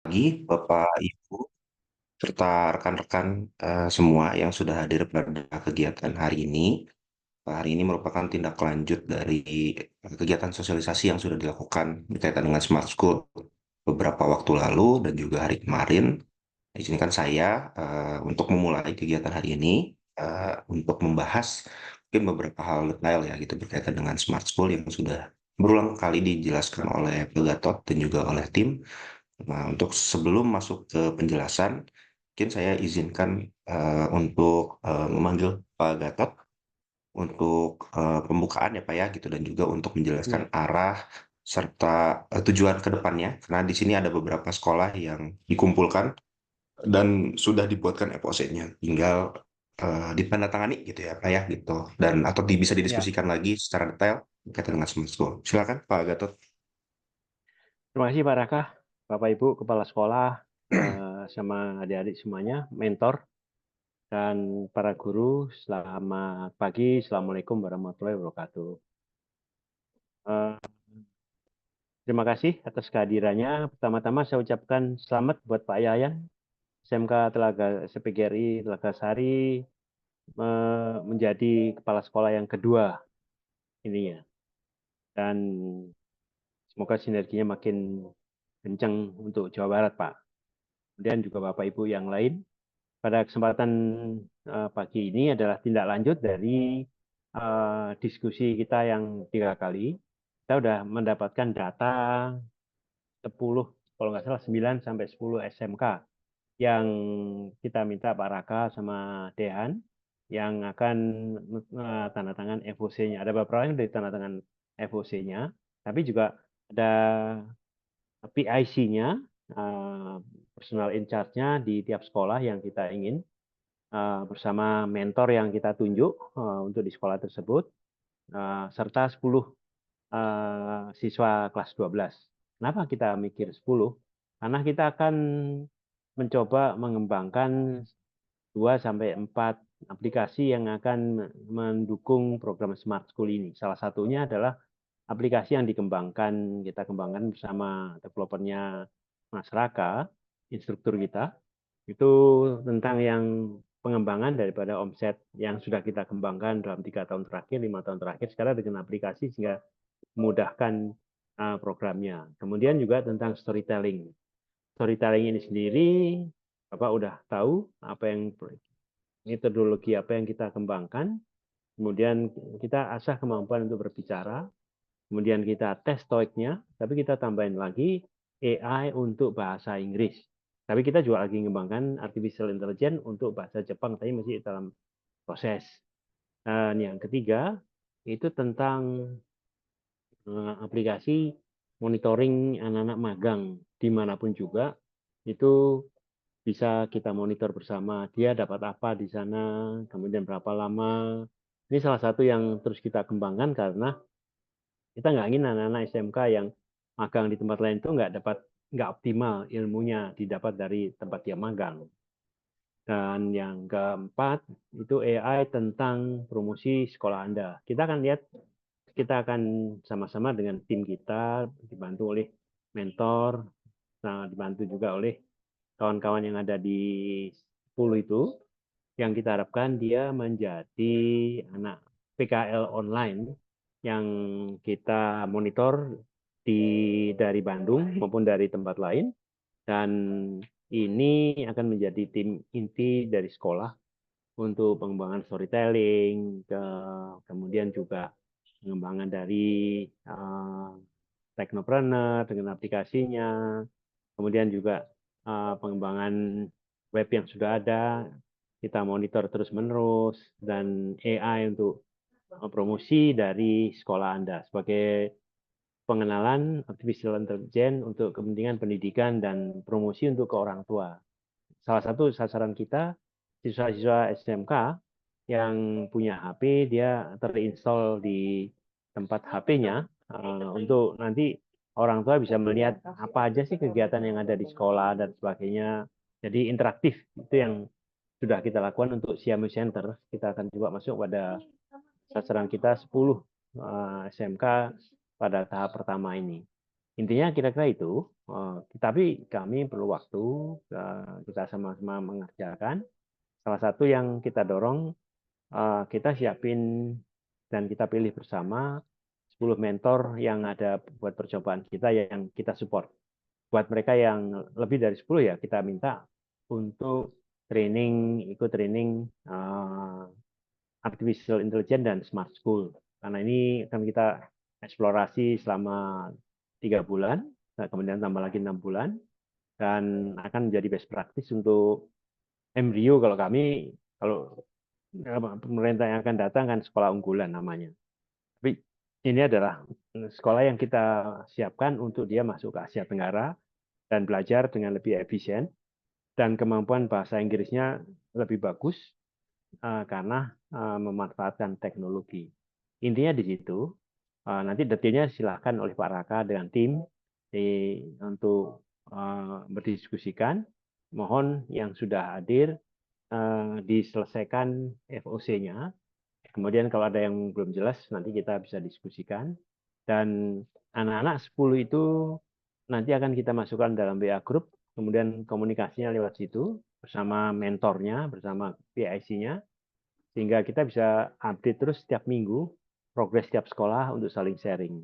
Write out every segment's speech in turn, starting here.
Pagi, Bapak, Ibu, serta rekan-rekan semua yang sudah hadir pada kegiatan hari ini. Hari ini merupakan tindak lanjut dari kegiatan sosialisasi yang sudah dilakukan berkaitan dengan Smart School beberapa waktu lalu dan juga hari kemarin. Izinkan saya untuk memulai kegiatan hari ini untuk membahas mungkin beberapa hal detail ya gitu berkaitan dengan Smart School yang sudah berulang kali dijelaskan oleh Pak Gatot dan juga oleh tim. Nah, untuk sebelum masuk ke penjelasan, mungkin saya izinkan untuk memanggil Pak Gatot untuk pembukaan ya Pak ya gitu dan juga untuk menjelaskan Ya, arah serta tujuan ke depannya karena di sini ada beberapa sekolah yang dikumpulkan dan sudah dibuatkan FOC-nya, tinggal ditandatangani gitu ya Pak ya gitu dan atau bisa ya. didiskusikan lagi secara detail berkaitan dengan Smart School. Silakan Pak Gatot. Terima kasih Pak Raka, Bapak Ibu, Kepala Sekolah, sama adik-adik semuanya, mentor, dan para guru. Selamat pagi, Assalamualaikum warahmatullahi wabarakatuh. Eh, Terima kasih atas kehadirannya. Pertama-tama saya ucapkan selamat buat Pak Yayan, SMK Telaga SPGRI Telaga Sari, menjadi kepala sekolah yang kedua ininya. Dan semoga sinerginya makin kencang untuk Jawa Barat, Pak. Kemudian juga Bapak Ibu yang lain. Pada kesempatan pagi ini adalah tindak lanjut dari diskusi kita yang 3 kali. Kita sudah mendapatkan data 10, kalau nggak salah 9 sampai 10 SMK yang kita minta Pak Raka sama Dehan yang akan tanda tangan FOC-nya. Ada beberapa yang dari tanda tangan FOC-nya, tapi juga ada PIC-nya, personal in charge-nya di tiap sekolah yang kita ingin bersama mentor yang kita tunjuk untuk di sekolah tersebut, serta 10 siswa kelas 12. Kenapa kita mikir 10? Karena kita akan mencoba mengembangkan 2 sampai 4 aplikasi yang akan mendukung program Smart School ini. Salah satunya adalah aplikasi yang kita kembangkan bersama developernya Mas Raka, instruktur kita, itu tentang yang pengembangan daripada omset yang sudah kita kembangkan dalam 3 tahun terakhir, 5 tahun terakhir, sekarang dengan aplikasi sehingga memudahkan programnya. Kemudian juga tentang storytelling. Storytelling ini sendiri, Bapak udah tahu apa yang metodologi apa yang kita kembangkan, kemudian kita asah kemampuan untuk berbicara, kemudian kita tes TOEIC-nya, tapi kita tambahin lagi AI untuk bahasa Inggris. Tapi kita juga lagi mengembangkan artificial intelligence untuk bahasa Jepang, tapi masih dalam proses. Dan yang ketiga, itu tentang aplikasi monitoring anak-anak magang dimanapun juga, itu bisa kita monitor bersama. Dia dapat apa di sana, kemudian berapa lama. Ini salah satu yang terus kita kembangkan karena kita nggak ingin anak-anak SMK yang magang di tempat lain itu nggak optimal ilmunya didapat dari tempat dia magang. Dan yang keempat itu AI tentang promosi sekolah Anda. Kita akan sama-sama dengan tim kita dibantu oleh mentor, nah dibantu juga oleh kawan-kawan yang ada di 10 itu, yang kita harapkan dia menjadi anak PKL online yang kita monitor dari Bandung maupun dari tempat lain, dan ini akan menjadi tim inti dari sekolah untuk pengembangan storytelling, kemudian juga pengembangan dari Technopreneur dengan aplikasinya, kemudian juga pengembangan web yang sudah ada, kita monitor terus-menerus, dan AI untuk promosi dari sekolah Anda sebagai pengenalan artificial intelligence untuk kepentingan pendidikan dan promosi untuk ke orang tua. Salah satu sasaran kita siswa-siswa SMK yang punya HP, dia terinstall di tempat HP-nya untuk nanti orang tua bisa melihat apa aja sih kegiatan yang ada di sekolah dan sebagainya. Jadi interaktif, itu yang sudah kita lakukan untuk Xiaomi Center. Kita akan coba masuk pada sasaran kita 10 SMK pada tahap pertama ini. Intinya kira-kira itu. Tapi kami perlu waktu, kita sama-sama mengerjakan. Salah satu yang kita dorong, kita siapin dan kita pilih bersama 10 mentor yang ada buat percobaan kita yang kita support. Buat mereka yang lebih dari 10 ya kita minta untuk ikut training artificial intelligence dan smart school. Karena ini akan kita eksplorasi selama 3 bulan, kemudian tambah lagi 6 bulan, dan akan menjadi best practice untuk embrio kalau kami, kalau pemerintah yang akan datang kan sekolah unggulan namanya. Tapi ini adalah sekolah yang kita siapkan untuk dia masuk ke Asia Tenggara dan belajar dengan lebih efisien dan kemampuan bahasa Inggrisnya lebih bagus karena memanfaatkan teknologi. Intinya di situ. Nanti detailnya silahkan oleh Pak Raka dengan tim untuk berdiskusikan. Mohon yang sudah hadir diselesaikan FOC-nya. Kemudian kalau ada yang belum jelas nanti kita bisa diskusikan. Dan anak-anak 10 itu nanti akan kita masukkan dalam WA group, kemudian komunikasinya lewat situ bersama mentornya, bersama PIC-nya, sehingga kita bisa update terus setiap minggu progres setiap sekolah untuk saling sharing.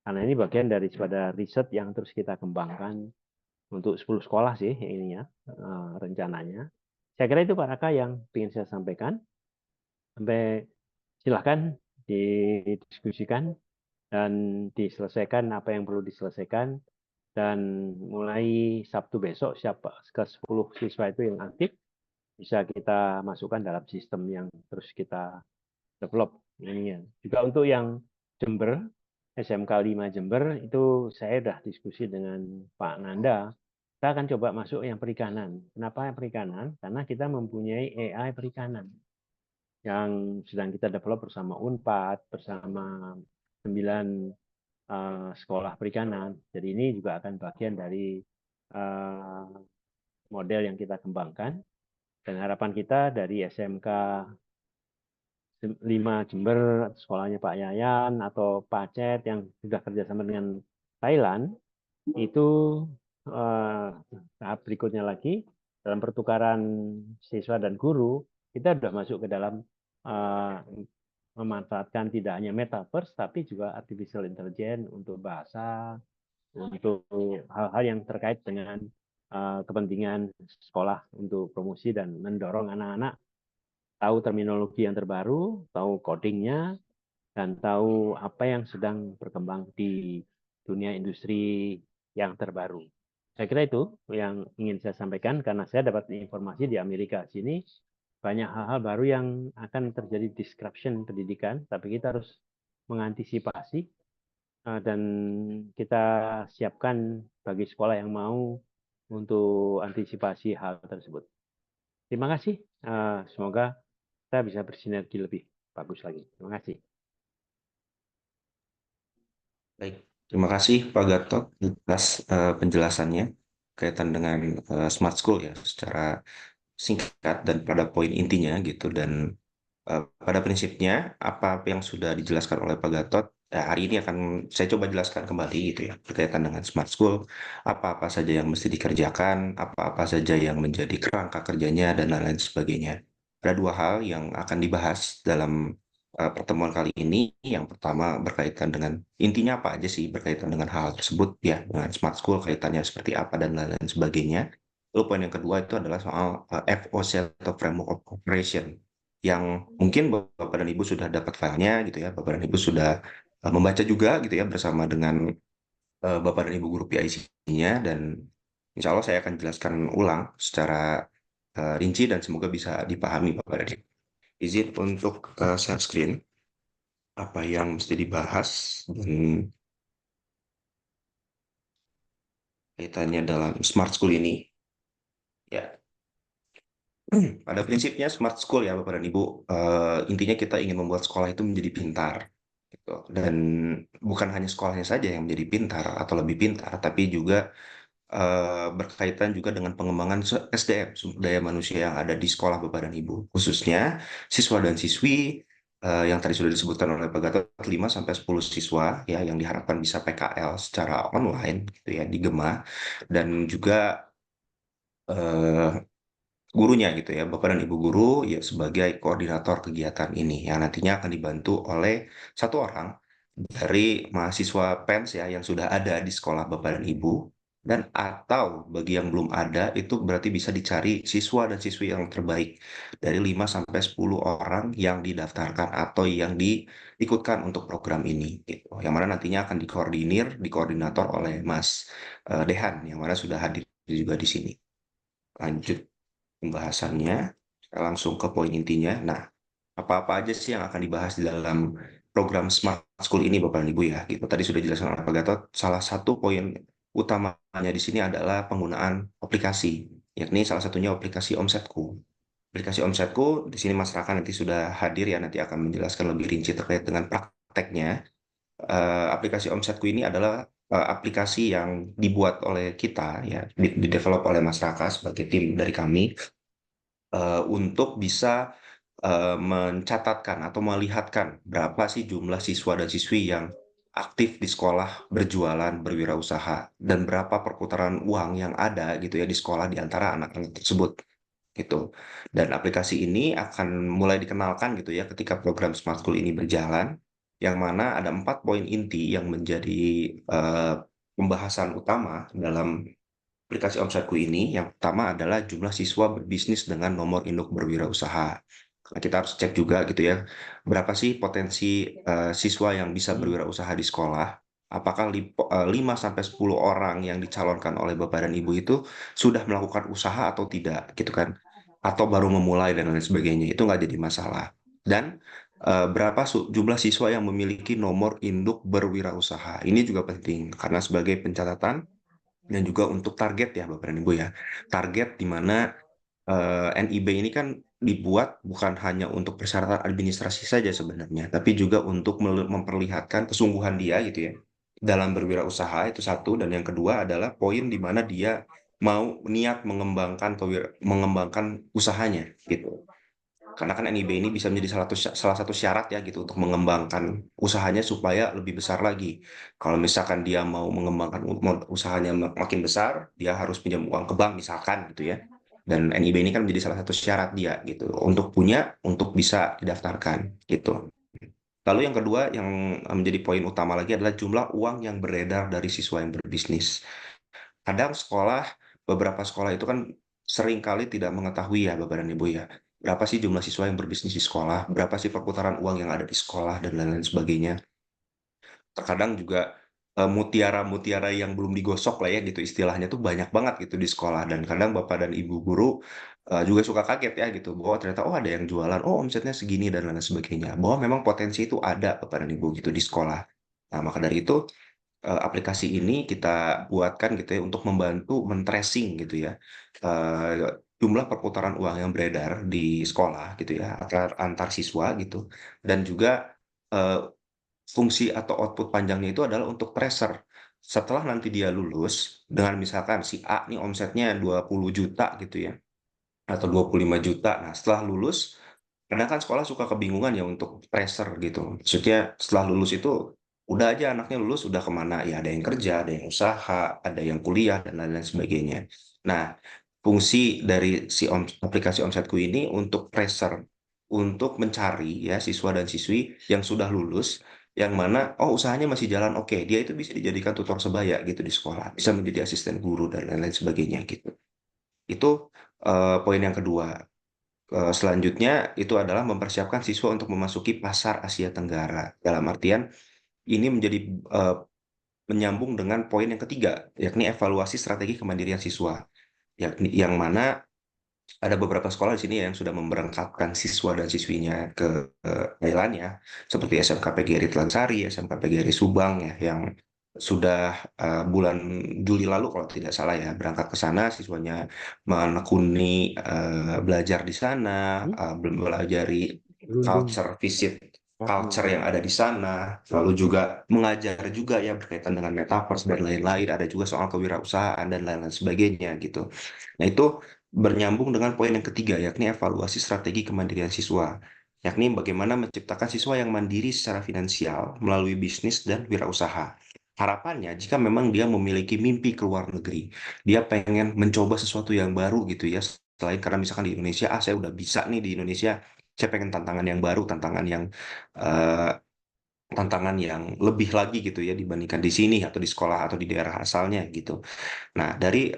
Karena ini bagian dari pada riset yang terus kita kembangkan untuk 10 sekolah sih ininya rencananya. Saya kira itu Pak Raka yang ingin saya sampaikan. Sampai silahkan didiskusikan dan diselesaikan apa yang perlu diselesaikan. Dan mulai Sabtu besok siapa ke 10 siswa itu yang aktif bisa kita masukkan dalam sistem yang terus kita develop ini ya. Juga untuk yang Jember, SMK 5 Jember itu saya sudah diskusi dengan Pak Nanda. Kita akan coba masuk yang perikanan. Kenapa perikanan? Karena kita mempunyai AI perikanan yang sedang kita develop bersama Unpad, bersama 9 sekolah perikanan. Jadi ini juga akan bagian dari model yang kita kembangkan. Dan harapan kita dari SMK 5 Jember, sekolahnya Pak Yayan, atau Pak Cet yang sudah kerjasama dengan Thailand, itu tahap berikutnya lagi, dalam pertukaran siswa dan guru, kita sudah masuk ke dalam memanfaatkan tidak hanya metaverse, tapi juga artificial intelligence untuk bahasa, untuk hal-hal yang terkait dengan kepentingan sekolah untuk promosi dan mendorong anak-anak tahu terminologi yang terbaru, tahu codingnya, dan tahu apa yang sedang berkembang di dunia industri yang terbaru. Saya kira itu yang ingin saya sampaikan karena saya dapat informasi di Amerika sini banyak hal-hal baru yang akan terjadi disruption pendidikan, tapi kita harus mengantisipasi dan kita siapkan bagi sekolah yang mau untuk antisipasi hal tersebut. Terima kasih. Semoga kita bisa bersinergi lebih bagus lagi. Terima kasih. Baik, terima kasih Pak Gatot atas penjelasannya kaitan dengan smart school ya secara singkat dan pada poin intinya gitu dan pada prinsipnya apa yang sudah dijelaskan oleh Pak Gatot hari ini akan saya coba jelaskan kembali gitu ya berkaitan dengan smart school apa-apa saja yang mesti dikerjakan apa-apa saja yang menjadi kerangka kerjanya dan lain-lain sebagainya. Ada dua hal yang akan dibahas dalam pertemuan kali ini. Yang pertama berkaitan dengan intinya apa aja sih berkaitan dengan hal tersebut ya dengan smart school kaitannya seperti apa dan lain-lain sebagainya. Lalu poin yang kedua itu adalah soal FOC atau Framework of Operation yang mungkin Bapak dan Ibu sudah dapat filenya gitu ya, Bapak dan Ibu sudah membaca juga gitu ya bersama dengan Bapak dan Ibu guru PIC-nya dan insya Allah saya akan jelaskan ulang secara rinci dan semoga bisa dipahami Bapak dan Ibu. Izin untuk share screen apa yang mesti dibahas dan kaitannya dalam smart school ini ya. Pada prinsipnya smart school ya Bapak dan Ibu, intinya kita ingin membuat sekolah itu menjadi pintar, gitu. Dan bukan hanya sekolahnya saja yang menjadi pintar atau lebih pintar, tapi juga berkaitan juga dengan pengembangan SDM, sumber daya manusia yang ada di sekolah Bapak dan Ibu, khususnya siswa dan siswi yang tadi sudah disebutkan oleh Pak Gatot, 5 sampai 10 siswa ya yang diharapkan bisa PKL secara online gitu ya di Gema, dan juga eh, gurunya gitu ya, Bapak dan Ibu guru ya sebagai koordinator kegiatan ini yang nantinya akan dibantu oleh satu orang dari mahasiswa PENS ya yang sudah ada di sekolah Bapak dan Ibu, dan atau bagi yang belum ada itu berarti bisa dicari siswa dan siswi yang terbaik dari 5 sampai 10 orang yang didaftarkan atau yang diikutkan untuk program ini gitu. Yang mana nantinya akan dikoordinator oleh Mas Dehan yang mana sudah hadir juga di sini. Lanjut pembahasannya, kita langsung ke poin intinya. Nah, apa-apa aja sih yang akan dibahas di dalam program Smart School ini, Bapak dan Ibu ya? Gitu. Tadi sudah dijelaskan oleh Pak Gatot, salah satu poin utamanya di sini adalah penggunaan aplikasi, yakni salah satunya aplikasi Omsetku. Aplikasi Omsetku, di sini Mas Raka nanti sudah hadir ya, nanti akan menjelaskan lebih rinci terkait dengan prakteknya. Aplikasi Omsetku ini adalah aplikasi yang dibuat oleh kita ya, di-develop oleh Mas Raka sebagai tim dari kami untuk bisa mencatatkan atau melihatkan berapa sih jumlah siswa dan siswi yang aktif di sekolah berjualan berwirausaha dan berapa perputaran uang yang ada gitu ya di sekolah di antara anak-anak tersebut gitu. Dan aplikasi ini akan mulai dikenalkan gitu ya ketika program Smart School ini berjalan, yang mana ada 4 poin inti yang menjadi eh, pembahasan utama dalam aplikasi Omsetku ini. Yang pertama adalah jumlah siswa berbisnis dengan nomor induk berwirausaha. Nah, kita harus cek juga gitu ya, berapa sih potensi siswa yang bisa berwirausaha di sekolah. Apakah 5 sampai 10 orang yang dicalonkan oleh Bapak dan Ibu itu sudah melakukan usaha atau tidak gitu kan? Atau baru memulai dan lain sebagainya. Itu nggak jadi masalah. Dan berapa jumlah siswa yang memiliki nomor induk berwirausaha. Ini juga penting karena sebagai pencatatan dan juga untuk target ya Bapak dan Ibu ya. Target di mana NIB ini kan dibuat bukan hanya untuk persyaratan administrasi saja sebenarnya, tapi juga untuk memperlihatkan kesungguhan dia gitu ya dalam berwirausaha, itu satu, dan yang kedua adalah poin di mana dia mau niat mengembangkan mengembangkan usahanya gitu. Karena kan NIB ini bisa menjadi salah satu syarat ya gitu untuk mengembangkan usahanya supaya lebih besar lagi. Kalau misalkan dia mau mengembangkan usahanya makin besar, dia harus pinjam uang ke bank misalkan gitu ya. Dan NIB ini kan menjadi salah satu syarat dia gitu untuk untuk bisa didaftarkan gitu. Lalu yang kedua yang menjadi poin utama lagi adalah jumlah uang yang beredar dari siswa yang berbisnis. Kadang beberapa sekolah itu kan sering kali tidak mengetahui ya Bapak dan Ibu ya. Berapa sih jumlah siswa yang berbisnis di sekolah, berapa sih perputaran uang yang ada di sekolah, dan lain-lain sebagainya. Terkadang juga mutiara-mutiara yang belum digosok lah ya gitu istilahnya tuh banyak banget gitu di sekolah. Dan kadang Bapak dan Ibu guru juga suka kaget ya gitu, bahwa ternyata oh ada yang jualan, oh omsetnya segini dan lain sebagainya. Bahwa memang potensi itu ada Bapak dan Ibu gitu di sekolah. Nah, maka dari itu aplikasi ini kita buatkan gitu ya untuk membantu men-tracing gitu ya jumlah perputaran uang yang beredar di sekolah gitu ya antar siswa gitu, dan juga eh, fungsi atau output panjangnya itu adalah untuk tracer. Setelah nanti dia lulus dengan misalkan si A nih omsetnya 20 juta gitu ya atau 25 juta. Nah, setelah lulus, kadang kan sekolah suka kebingungan ya untuk tracer gitu. Maksudnya setelah lulus itu udah aja anaknya lulus udah kemana? Ya ada yang kerja, ada yang usaha, ada yang kuliah dan lain-lain sebagainya. Nah, fungsi dari aplikasi Omsetku ini untuk tracer, untuk mencari ya siswa dan siswi yang sudah lulus, yang mana oh usahanya masih jalan, oke dia itu bisa dijadikan tutor sebaya gitu di sekolah, bisa menjadi asisten guru dan lain-lain sebagainya gitu. Itu poin yang kedua. Selanjutnya itu adalah mempersiapkan siswa untuk memasuki pasar Asia Tenggara. Dalam artian ini menjadi eh, menyambung dengan poin yang ketiga, yakni evaluasi strategi kemandirian siswa. Yakni yang mana ada beberapa sekolah di sini yang sudah memberangkatkan siswa dan siswinya ke Thailand ya, seperti SMK PGRI Telansari, SMK PGRI Subang ya, yang sudah bulan Juli lalu kalau tidak salah ya berangkat ke sana, siswanya menekuni belajar di sana, Hmm? belajari Berundung. culture visit culture Oh, yang ada di sana, lalu juga mengajar juga ya berkaitan dengan metaverse dan lain-lain, ada juga soal kewirausahaan dan lain-lain sebagainya gitu. Nah, itu bernyambung dengan poin yang ketiga, yakni evaluasi strategi kemandirian siswa, yakni bagaimana menciptakan siswa yang mandiri secara finansial melalui bisnis dan wirausaha. Harapannya, jika memang dia memiliki mimpi ke luar negeri, dia pengen mencoba sesuatu yang baru gitu ya, selain karena misalkan di Indonesia, saya udah bisa nih di Indonesia, saya pengen tantangan yang baru, eh, tantangan yang lebih lagi gitu ya dibandingkan di sini atau di sekolah atau di daerah asalnya gitu. Nah, dari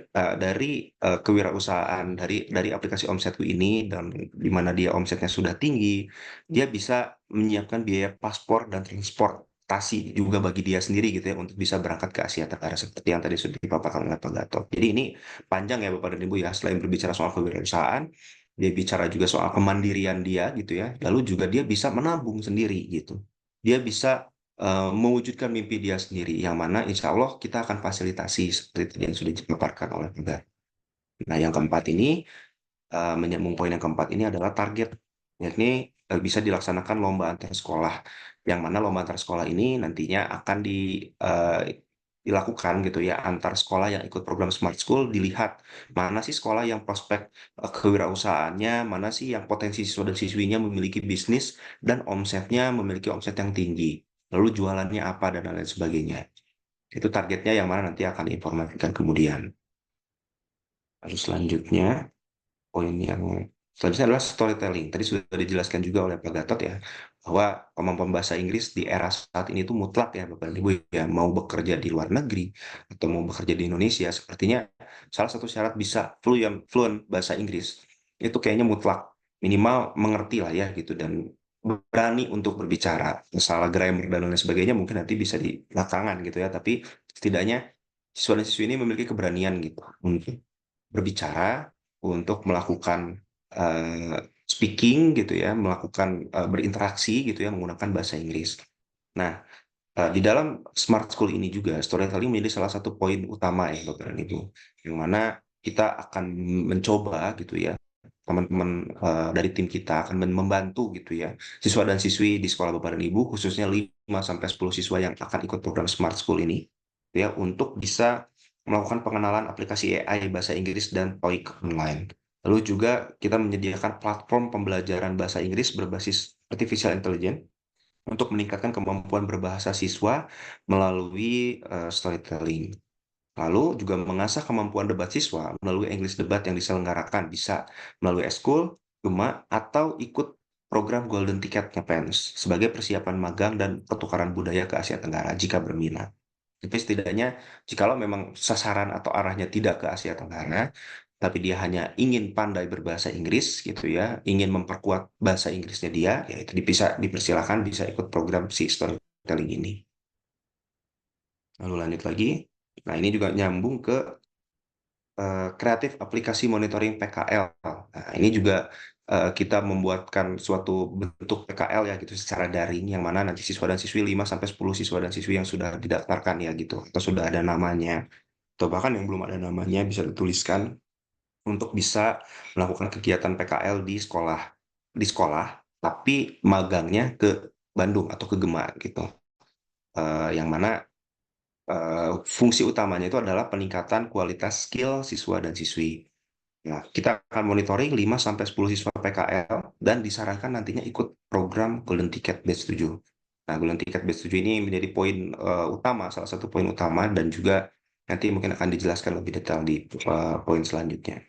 kewirausahaan dari aplikasi Omsetku ini dan di mana dia omsetnya sudah tinggi, dia bisa menyiapkan biaya paspor dan transportasi juga bagi dia sendiri gitu ya untuk bisa berangkat ke Asia Tenggara seperti yang tadi sudah dipaparkan oleh Pak Gatot. Jadi ini panjang ya Bapak dan Ibu ya, selain berbicara soal kewirausahaan, dia bicara juga soal kemandirian dia gitu ya. Lalu juga dia bisa menabung sendiri gitu. Dia bisa mewujudkan mimpi dia sendiri, yang mana insya Allah kita akan fasilitasi seperti tadi yang sudah dipaparkan oleh Mbak. Nah, yang keempat ini, menyambung poin yang keempat ini adalah target, yakni bisa dilaksanakan lomba antar sekolah, yang mana lomba antar sekolah ini nantinya akan dilakukan gitu ya antar sekolah yang ikut program Smart School, dilihat mana sih sekolah yang prospek kewirausahaannya, mana sih yang potensi siswa dan siswinya memiliki bisnis dan omsetnya memiliki omset yang tinggi, lalu jualannya apa dan lain sebagainya. Itu targetnya yang mana nanti akan diinformasikan kemudian. Lalu selanjutnya, poin yang selanjutnya adalah storytelling. Tadi sudah dijelaskan juga oleh Pak Gatot ya, bahwa kemampuan bahasa Inggris di era saat ini itu mutlak ya Bapak dan Ibu ya, mau bekerja di luar negeri atau mau bekerja di Indonesia, sepertinya salah satu syarat bisa fluent bahasa Inggris itu kayaknya mutlak, minimal mengerti lah ya gitu dan berani untuk berbicara. Masalah grammar dan lain sebagainya mungkin nanti bisa di belakangan gitu ya, tapi setidaknya siswa dan siswi ini memiliki keberanian gitu untuk berbicara, untuk melakukan eh, speaking gitu ya, melakukan berinteraksi gitu ya menggunakan bahasa Inggris. Nah, di dalam Smart School ini juga storytelling menjadi salah satu poin utama ya Bapak dan Ibu, yang mana kita akan mencoba gitu ya, teman-teman dari tim kita akan membantu gitu ya siswa dan siswi di sekolah Bapak dan Ibu, khususnya 5 sampai 10 siswa yang akan ikut program Smart School ini ya untuk bisa melakukan pengenalan aplikasi AI bahasa Inggris dan TOEIC online. Lalu juga kita menyediakan platform pembelajaran bahasa Inggris berbasis artificial intelligence untuk meningkatkan kemampuan berbahasa siswa melalui storytelling. Lalu juga mengasah kemampuan debat siswa melalui English debat yang diselenggarakan, bisa melalui eskul, Gema, atau ikut program Golden Ticket-nya PENS sebagai persiapan magang dan pertukaran budaya ke Asia Tenggara jika berminat. Tapi setidaknya, jikalau memang sasaran atau arahnya tidak ke Asia Tenggara, tapi dia hanya ingin pandai berbahasa Inggris gitu ya, ingin memperkuat bahasa Inggrisnya dia, ya itu dipersilakan bisa ikut program si storytelling ini. Lalu lanjut lagi. Nah, ini juga nyambung ke kreatif aplikasi monitoring PKL. Nah, ini juga kita membuatkan suatu bentuk PKL ya gitu secara daring yang mana nanti siswa dan siswi 5 sampai 10 siswa dan siswi yang sudah didaftarkan ya gitu atau sudah ada namanya atau bahkan yang belum ada namanya bisa dituliskan untuk bisa melakukan kegiatan PKL di sekolah tapi magangnya ke Bandung atau ke Gema gitu. Yang mana fungsi utamanya itu adalah peningkatan kualitas skill siswa dan siswi. Nah, kita akan monitoring 5 sampai 10 siswa PKL dan disarankan nantinya ikut program Golden Ticket Batch 7. Nah, Golden Ticket Batch 7 ini menjadi poin utama, salah satu poin utama dan juga nanti mungkin akan dijelaskan lebih detail di poin selanjutnya.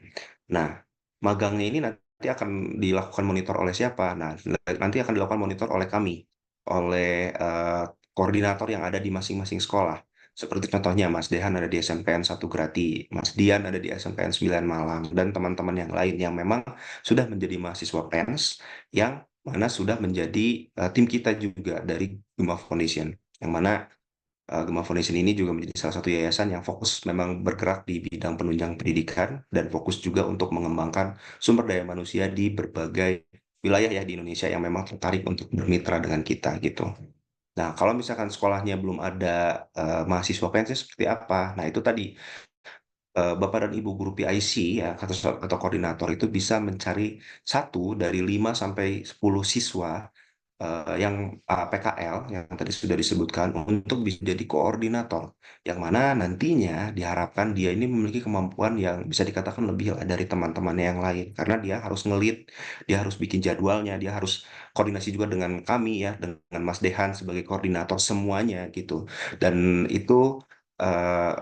Nah, magangnya ini nanti akan dilakukan monitor oleh siapa? Nah, nanti akan dilakukan monitor oleh kami, oleh koordinator yang ada di masing-masing sekolah. Seperti contohnya Mas Dehan ada di SMPN 1 Grati, Mas Dian ada di SMPN 9 Malang, dan teman-teman yang lain yang memang sudah menjadi mahasiswa PENS, yang mana sudah menjadi tim kita juga dari Gema Foundation, yang mana Gema Foundation ini juga menjadi salah satu yayasan yang fokus memang bergerak di bidang penunjang pendidikan dan fokus juga untuk mengembangkan sumber daya manusia di berbagai wilayah ya di Indonesia yang memang tertarik untuk bermitra dengan kita gitu. Nah, kalau misalkan sekolahnya belum ada mahasiswa PNS seperti apa? Nah, itu tadi Bapak dan Ibu guru PIC ya atau koordinator itu bisa mencari satu dari 5 sampai 10 siswa yang PKL yang tadi sudah disebutkan untuk bisa jadi koordinator, yang mana nantinya diharapkan dia ini memiliki kemampuan yang bisa dikatakan lebih lah dari teman-temannya yang lain, karena dia harus ngelit, dia harus bikin jadwalnya, dia harus koordinasi juga dengan kami ya, dengan Mas Dehan sebagai koordinator semuanya gitu. Dan itu eh,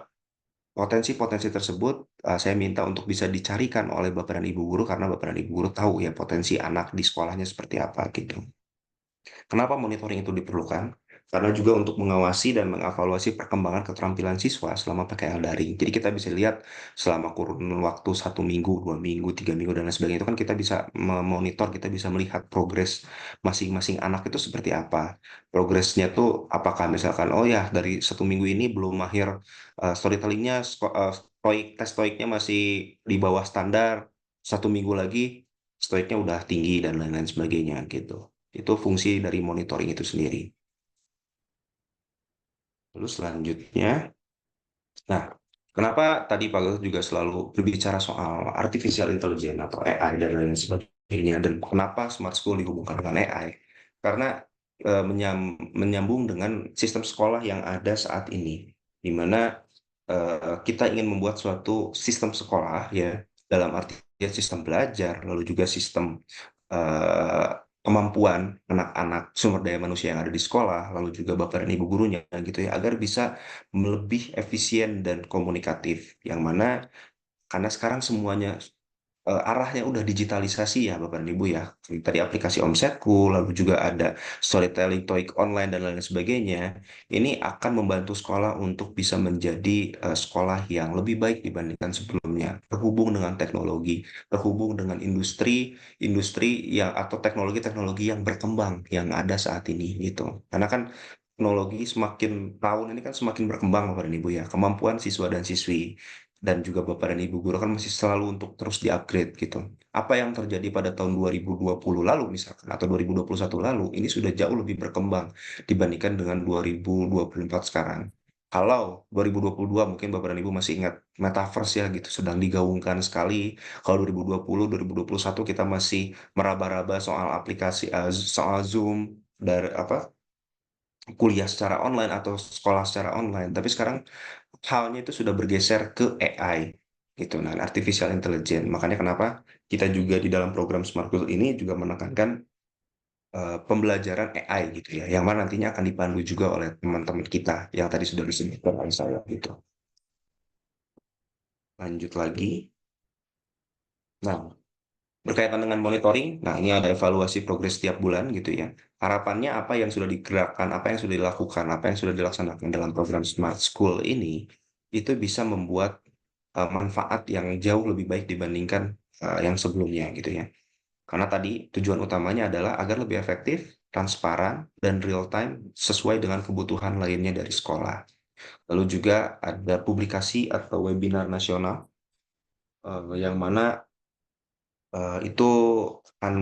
potensi-potensi tersebut saya minta untuk bisa dicarikan oleh Bapak dan Ibu guru, karena Bapak dan Ibu guru tahu ya potensi anak di sekolahnya seperti apa gitu. Kenapa monitoring itu diperlukan? Karena juga untuk mengawasi dan mengevaluasi perkembangan keterampilan siswa selama PKL daring. Jadi kita bisa lihat selama kurun waktu 1 minggu, 2 minggu, 3 minggu, dan lain sebagainya itu kan kita bisa memonitor, kita bisa melihat progres masing-masing anak itu seperti apa. Progresnya tuh apakah misalkan, oh ya dari 1 minggu ini belum mahir storytellingnya, tes stoiknya masih di bawah standar, 1 minggu lagi stoiknya udah tinggi dan lain-lain sebagainya gitu. Itu fungsi dari monitoring itu sendiri. Lalu selanjutnya, nah, kenapa tadi Pak Gatot juga selalu berbicara soal artificial intelligence atau AI dan lain sebagainya, dan kenapa smart school dihubungkan dengan AI? Karena menyambung dengan sistem sekolah yang ada saat ini, di mana kita ingin membuat suatu sistem sekolah ya, dalam artian sistem belajar, lalu juga sistem eh, kemampuan anak-anak, sumber daya manusia yang ada di sekolah, lalu juga bapak dan ibu gurunya gitu ya, agar bisa lebih efisien dan komunikatif. Yang mana karena sekarang semuanya arahnya udah digitalisasi ya Bapak dan Ibu ya. Tadi aplikasi Omsetku, lalu juga ada storytelling, TOEIC online dan lain sebagainya. Ini akan membantu sekolah untuk bisa menjadi sekolah yang lebih baik dibandingkan sebelumnya. Terhubung dengan teknologi, terhubung dengan industri yang atau teknologi-teknologi yang berkembang yang ada saat ini gitu. Karena kan teknologi semakin tahun ini kan semakin berkembang Bapak dan Ibu ya. Kemampuan siswa dan siswi dan juga Bapak dan Ibu guru kan masih selalu untuk terus di-upgrade gitu. Apa yang terjadi pada tahun 2020 lalu misalkan atau 2021 lalu ini sudah jauh lebih berkembang dibandingkan dengan 2024 sekarang. Kalau 2022 mungkin Bapak dan Ibu masih ingat metaverse ya gitu sedang digaungkan sekali. Kalau 2020, 2021 kita masih meraba-raba soal aplikasi soal Zoom dari apa kuliah secara online atau sekolah secara online. Tapi sekarang halnya itu sudah bergeser ke AI gitu, nah artificial intelligence. Makanya kenapa kita juga di dalam program Smart School ini juga menekankan pembelajaran AI gitu ya, yang mana nantinya akan dipandu juga oleh teman-teman kita yang tadi sudah disebutkan oleh saya gitu. Lanjut lagi. Nah, berkaitan dengan monitoring, nah ini ada evaluasi progres setiap bulan gitu ya. Harapannya apa yang sudah digerakkan, apa yang sudah dilakukan, apa yang sudah dilaksanakan dalam program Smart School ini, itu bisa membuat manfaat yang jauh lebih baik dibandingkan yang sebelumnya gitu ya. Karena tadi tujuan utamanya adalah agar lebih efektif, transparan, dan real time sesuai dengan kebutuhan lainnya dari sekolah. Lalu juga ada publikasi atau webinar nasional yang mana itu akan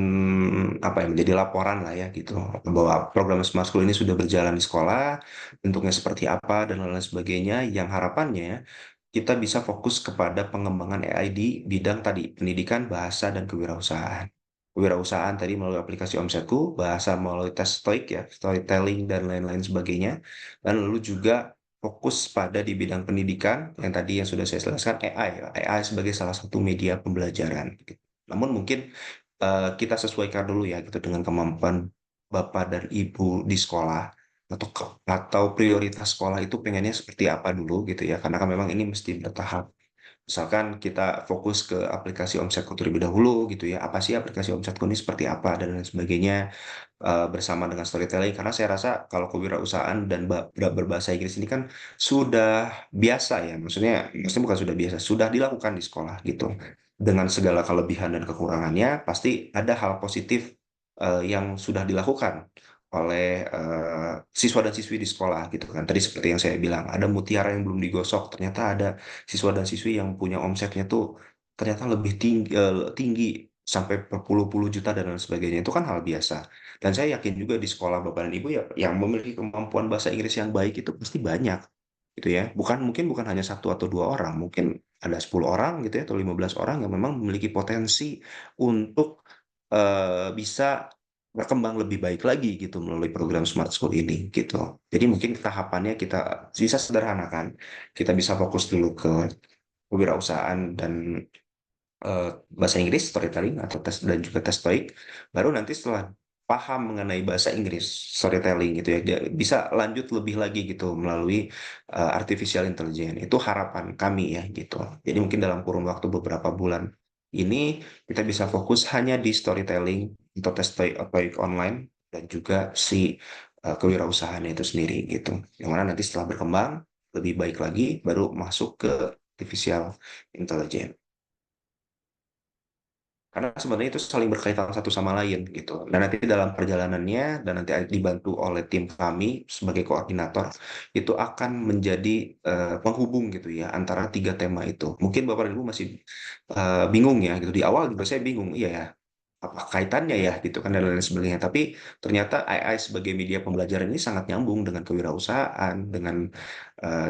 apa ya menjadi laporan lah ya gitu bahwa program Smart School ini sudah berjalan di sekolah, bentuknya seperti apa dan lain-lain sebagainya, yang harapannya kita bisa fokus kepada pengembangan AI di bidang tadi pendidikan, bahasa, dan kewirausahaan. Kewirausahaan tadi melalui aplikasi Omsetku, bahasa melalui tes TOEIC ya, storytelling dan lain-lain sebagainya. Dan lalu juga fokus pada di bidang pendidikan yang tadi yang sudah saya jelaskan AI, ya. AI sebagai salah satu media pembelajaran. Namun mungkin kita sesuaikan dulu ya gitu dengan kemampuan Bapak dan Ibu di sekolah, atau prioritas sekolah itu pengennya seperti apa dulu gitu ya, karena kan memang ini mesti bertahap. Misalkan kita fokus ke aplikasi Omsetku terlebih dahulu gitu ya, apa sih aplikasi Omsetku ini seperti apa dan lain sebagainya, bersama dengan storytelling, karena saya rasa kalau kewirausahaan dan berbahasa Inggris ini kan sudah biasa ya, maksudnya bukan sudah biasa, sudah dilakukan di sekolah gitu. Dengan segala kelebihan dan kekurangannya, pasti ada hal positif yang sudah dilakukan oleh siswa dan siswi di sekolah gitu kan. Tadi seperti yang saya bilang, ada mutiara yang belum digosok, ternyata ada siswa dan siswi yang punya omsetnya tuh ternyata lebih tinggi, tinggi sampai berpuluh-puluh juta dan lain sebagainya. Itu kan hal biasa. Dan saya yakin juga di sekolah Bapak dan Ibu ya yang memiliki kemampuan bahasa Inggris yang baik itu pasti banyak gitu ya. Mungkin bukan hanya satu atau dua orang, mungkin ada 10 orang gitu ya atau 15 orang yang memang memiliki potensi untuk bisa berkembang lebih baik lagi gitu melalui program Smart School ini gitu. Jadi mungkin tahapannya kita bisa sederhanakan. Kita bisa fokus dulu ke kewirausahaan dan bahasa Inggris storytelling atau tes dan juga tes TOEIC. Baru nanti setelah paham mengenai bahasa Inggris storytelling gitu ya, dia bisa lanjut lebih lagi gitu melalui artificial intelligence. Itu harapan kami ya gitu. Jadi mungkin dalam kurun waktu beberapa bulan ini kita bisa fokus hanya di storytelling untuk tes TOEIC, TOEIC online dan juga si kewirausahaan itu sendiri gitu. Yang mana nanti setelah berkembang lebih baik lagi baru masuk ke artificial intelligence. Karena sebenarnya itu saling berkaitan satu sama lain gitu. Dan nanti dalam perjalanannya dan nanti dibantu oleh tim kami sebagai koordinator itu akan menjadi penghubung gitu ya antara tiga tema itu. Mungkin Bapak dan Ibu masih bingung ya gitu. Di awal juga saya bingung, iya ya apa kaitannya ya gitu kan dan lain sebagainya. Tapi ternyata AI sebagai media pembelajaran ini sangat nyambung dengan kewirausahaan, dengan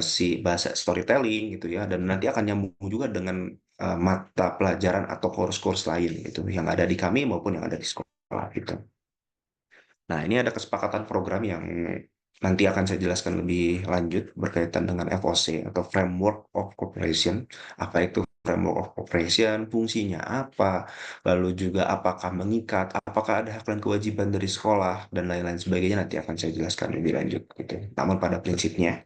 si bahasa storytelling gitu ya, dan nanti akan nyambung juga dengan mata pelajaran atau course-course lain gitu yang ada di kami maupun yang ada di sekolah gitu. Nah, ini ada kesepakatan program yang nanti akan saya jelaskan lebih lanjut berkaitan dengan FOC atau Framework of Cooperation. Apa itu Framework of Cooperation, fungsinya apa, lalu juga apakah mengikat, apakah ada hak dan kewajiban dari sekolah, dan lain-lain sebagainya nanti akan saya jelaskan lebih lanjut gitu. Namun pada prinsipnya,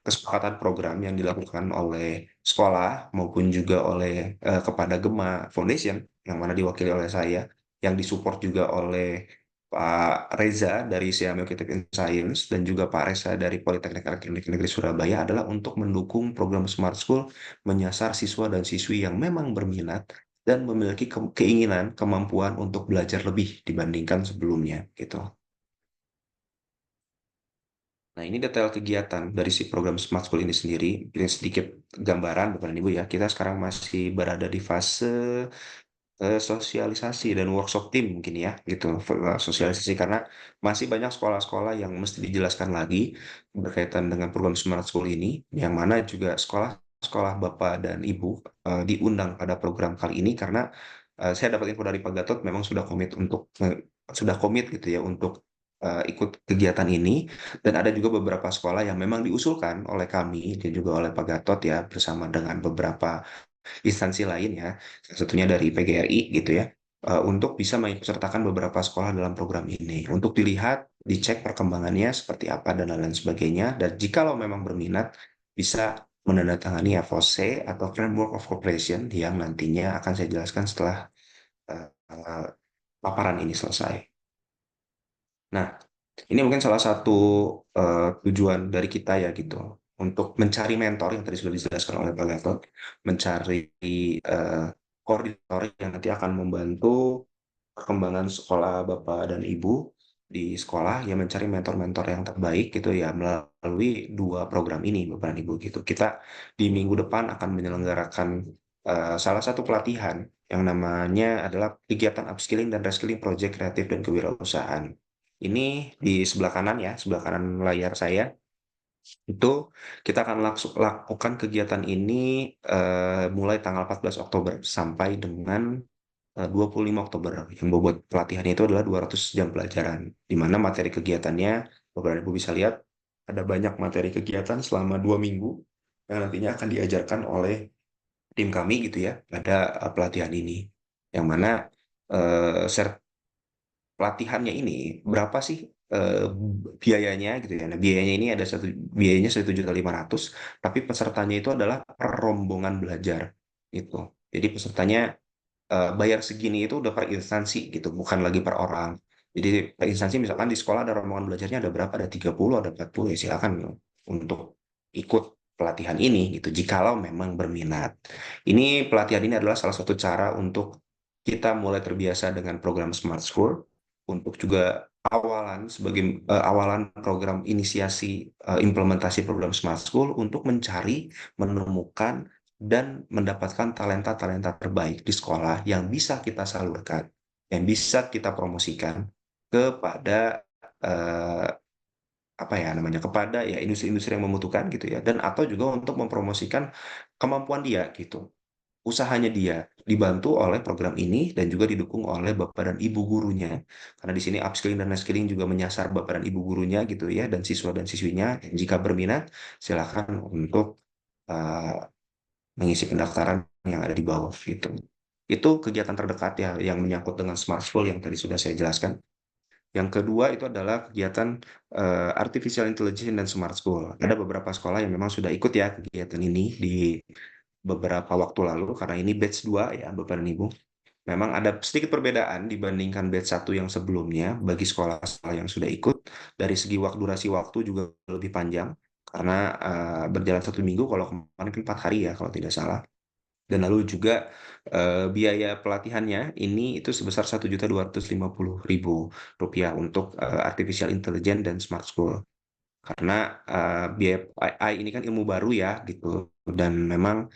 kesepakatan program yang dilakukan oleh sekolah maupun juga oleh kepada Gema Foundation yang mana diwakili oleh saya, yang disupport juga oleh Pak Reza dari Siam Executive in Science dan juga Pak Reza dari Politeknik Elektronik Negeri Surabaya adalah untuk mendukung program Smart School menyasar siswa dan siswi yang memang berminat dan memiliki keinginan, kemampuan untuk belajar lebih dibandingkan sebelumnya gitu. Nah, ini detail kegiatan dari si program Smart School ini sendiri. Ini sedikit gambaran, Bapak dan Ibu ya. Kita sekarang masih berada di fase sosialisasi dan workshop tim mungkin ya, gitu. Sosialisasi karena masih banyak sekolah-sekolah yang mesti dijelaskan lagi berkaitan dengan program Smart School ini, yang mana juga sekolah-sekolah Bapak dan Ibu diundang pada program kali ini karena saya dapat info dari Pak Gatot memang sudah komit gitu ya untuk ikut kegiatan ini dan ada juga beberapa sekolah yang memang diusulkan oleh kami dan juga oleh Pak Gatot ya bersama dengan beberapa instansi lain ya, salah satunya dari PGRI gitu ya, untuk bisa mengikutsertakan beberapa sekolah dalam program ini, untuk dilihat, dicek perkembangannya seperti apa dan lain-lain sebagainya, dan jikalau memang berminat, bisa menandatangani FOC atau Framework of Cooperation yang nantinya akan saya jelaskan setelah uh, paparan ini selesai. Nah, ini mungkin salah satu tujuan dari kita ya gitu, untuk mencari mentor yang tadi sudah dijelaskan oleh Pak Gatot, mencari eh, koordinator yang nanti akan membantu perkembangan sekolah Bapak dan Ibu di sekolah, yang mencari mentor-mentor yang terbaik gitu ya melalui dua program ini Bapak dan Ibu gitu. Kita di minggu depan akan menyelenggarakan salah satu pelatihan yang namanya adalah kegiatan upskilling dan reskilling project kreatif dan kewirausahaan. Ini di sebelah kanan ya, sebelah kanan layar saya, itu kita akan lakukan kegiatan ini mulai tanggal 14 Oktober sampai dengan 25 Oktober. Yang bobot pelatihannya itu adalah 200 jam pelajaran, di mana materi kegiatannya, Bapak dan Ibu bisa lihat, ada banyak materi kegiatan selama 2 minggu yang nantinya akan diajarkan oleh tim kami gitu ya pada pelatihan ini. Yang mana eh, pelatihannya ini berapa sih biayanya gitu ya. Nah, biayanya ini ada biayanya 1.500.000, tapi pesertanya itu adalah per rombongan belajar gitu. Jadi pesertanya bayar segini itu udah per instansi gitu, bukan lagi per orang. Jadi per instansi misalkan di sekolah ada rombongan belajarnya ada berapa? Ada 30, ada 40 ya silakan untuk ikut pelatihan ini gitu jikalau memang berminat. Ini pelatihan ini adalah salah satu cara untuk kita mulai terbiasa dengan program Smart School untuk juga awalan program inisiasi implementasi program Smart School untuk mencari, menemukan dan mendapatkan talenta-talenta terbaik di sekolah yang bisa kita salurkan, yang bisa kita promosikan kepada eh, apa ya namanya, kepada ya industri-industri yang membutuhkan gitu ya, dan atau juga untuk mempromosikan kemampuan dia gitu. usahanya dia dibantu oleh program ini dan juga didukung oleh bapak dan ibu gurunya. Karena di sini upskilling dan reskilling juga menyasar bapak dan ibu gurunya gitu ya, dan siswa dan siswinya. Jika berminat, silakan untuk uh, mengisi pendaftaran yang ada di bawah gitu. Itu kegiatan terdekat ya yang menyangkut dengan Smart School yang tadi sudah saya jelaskan. Yang kedua itu adalah kegiatan Artificial Intelligence dan Smart School. Ada beberapa sekolah yang memang sudah ikut ya kegiatan ini di beberapa waktu lalu karena ini batch 2 ya Bapak dan Ibu. Memang ada sedikit perbedaan dibandingkan batch 1 yang sebelumnya bagi sekolah-sekolah yang sudah ikut. Dari segi durasi waktu juga lebih panjang karena berjalan 1 minggu, kalau kemarin kan 4 hari ya kalau tidak salah. Dan lalu juga biaya pelatihannya ini itu sebesar 1.250.000 rupiah untuk Artificial Intelligence dan Smart School. Karena biaya AI ini kan ilmu baru ya gitu, dan memang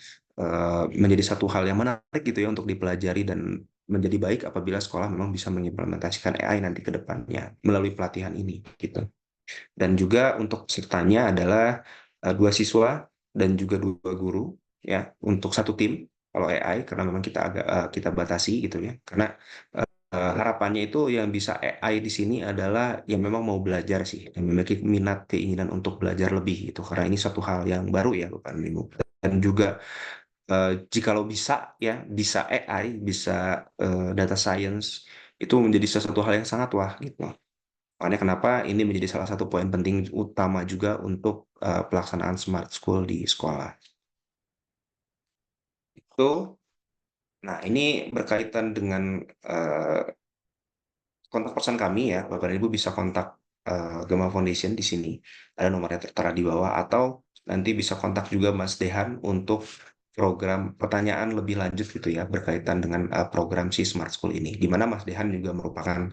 menjadi satu hal yang menarik gitu ya untuk dipelajari, dan menjadi baik apabila sekolah memang bisa mengimplementasikan AI nanti ke depannya melalui pelatihan ini gitu. Dan juga untuk pesertanya adalah 2 siswa dan juga 2 guru ya untuk satu tim kalau AI, karena memang kita batasi gitu ya, karena harapannya itu yang bisa AI di sini adalah yang memang mau belajar sih, yang memiliki minat keinginan untuk belajar lebih itu, karena ini satu hal yang baru ya Bapak dan Ibu. Dan juga jikalau bisa ya, bisa AI, bisa data science, itu menjadi sesuatu hal yang sangat wah gitu. Makanya kenapa ini menjadi salah satu poin penting utama juga untuk pelaksanaan smart school di sekolah. Itu, nah ini berkaitan dengan eh, kontak person kami ya, Bapak dan Ibu bisa kontak Gema Foundation di sini. Ada nomornya tertera di bawah, atau nanti bisa kontak juga Mas Dehan untuk program pertanyaan lebih lanjut gitu ya berkaitan dengan program si Smart School ini. Di mana Mas Dehan juga merupakan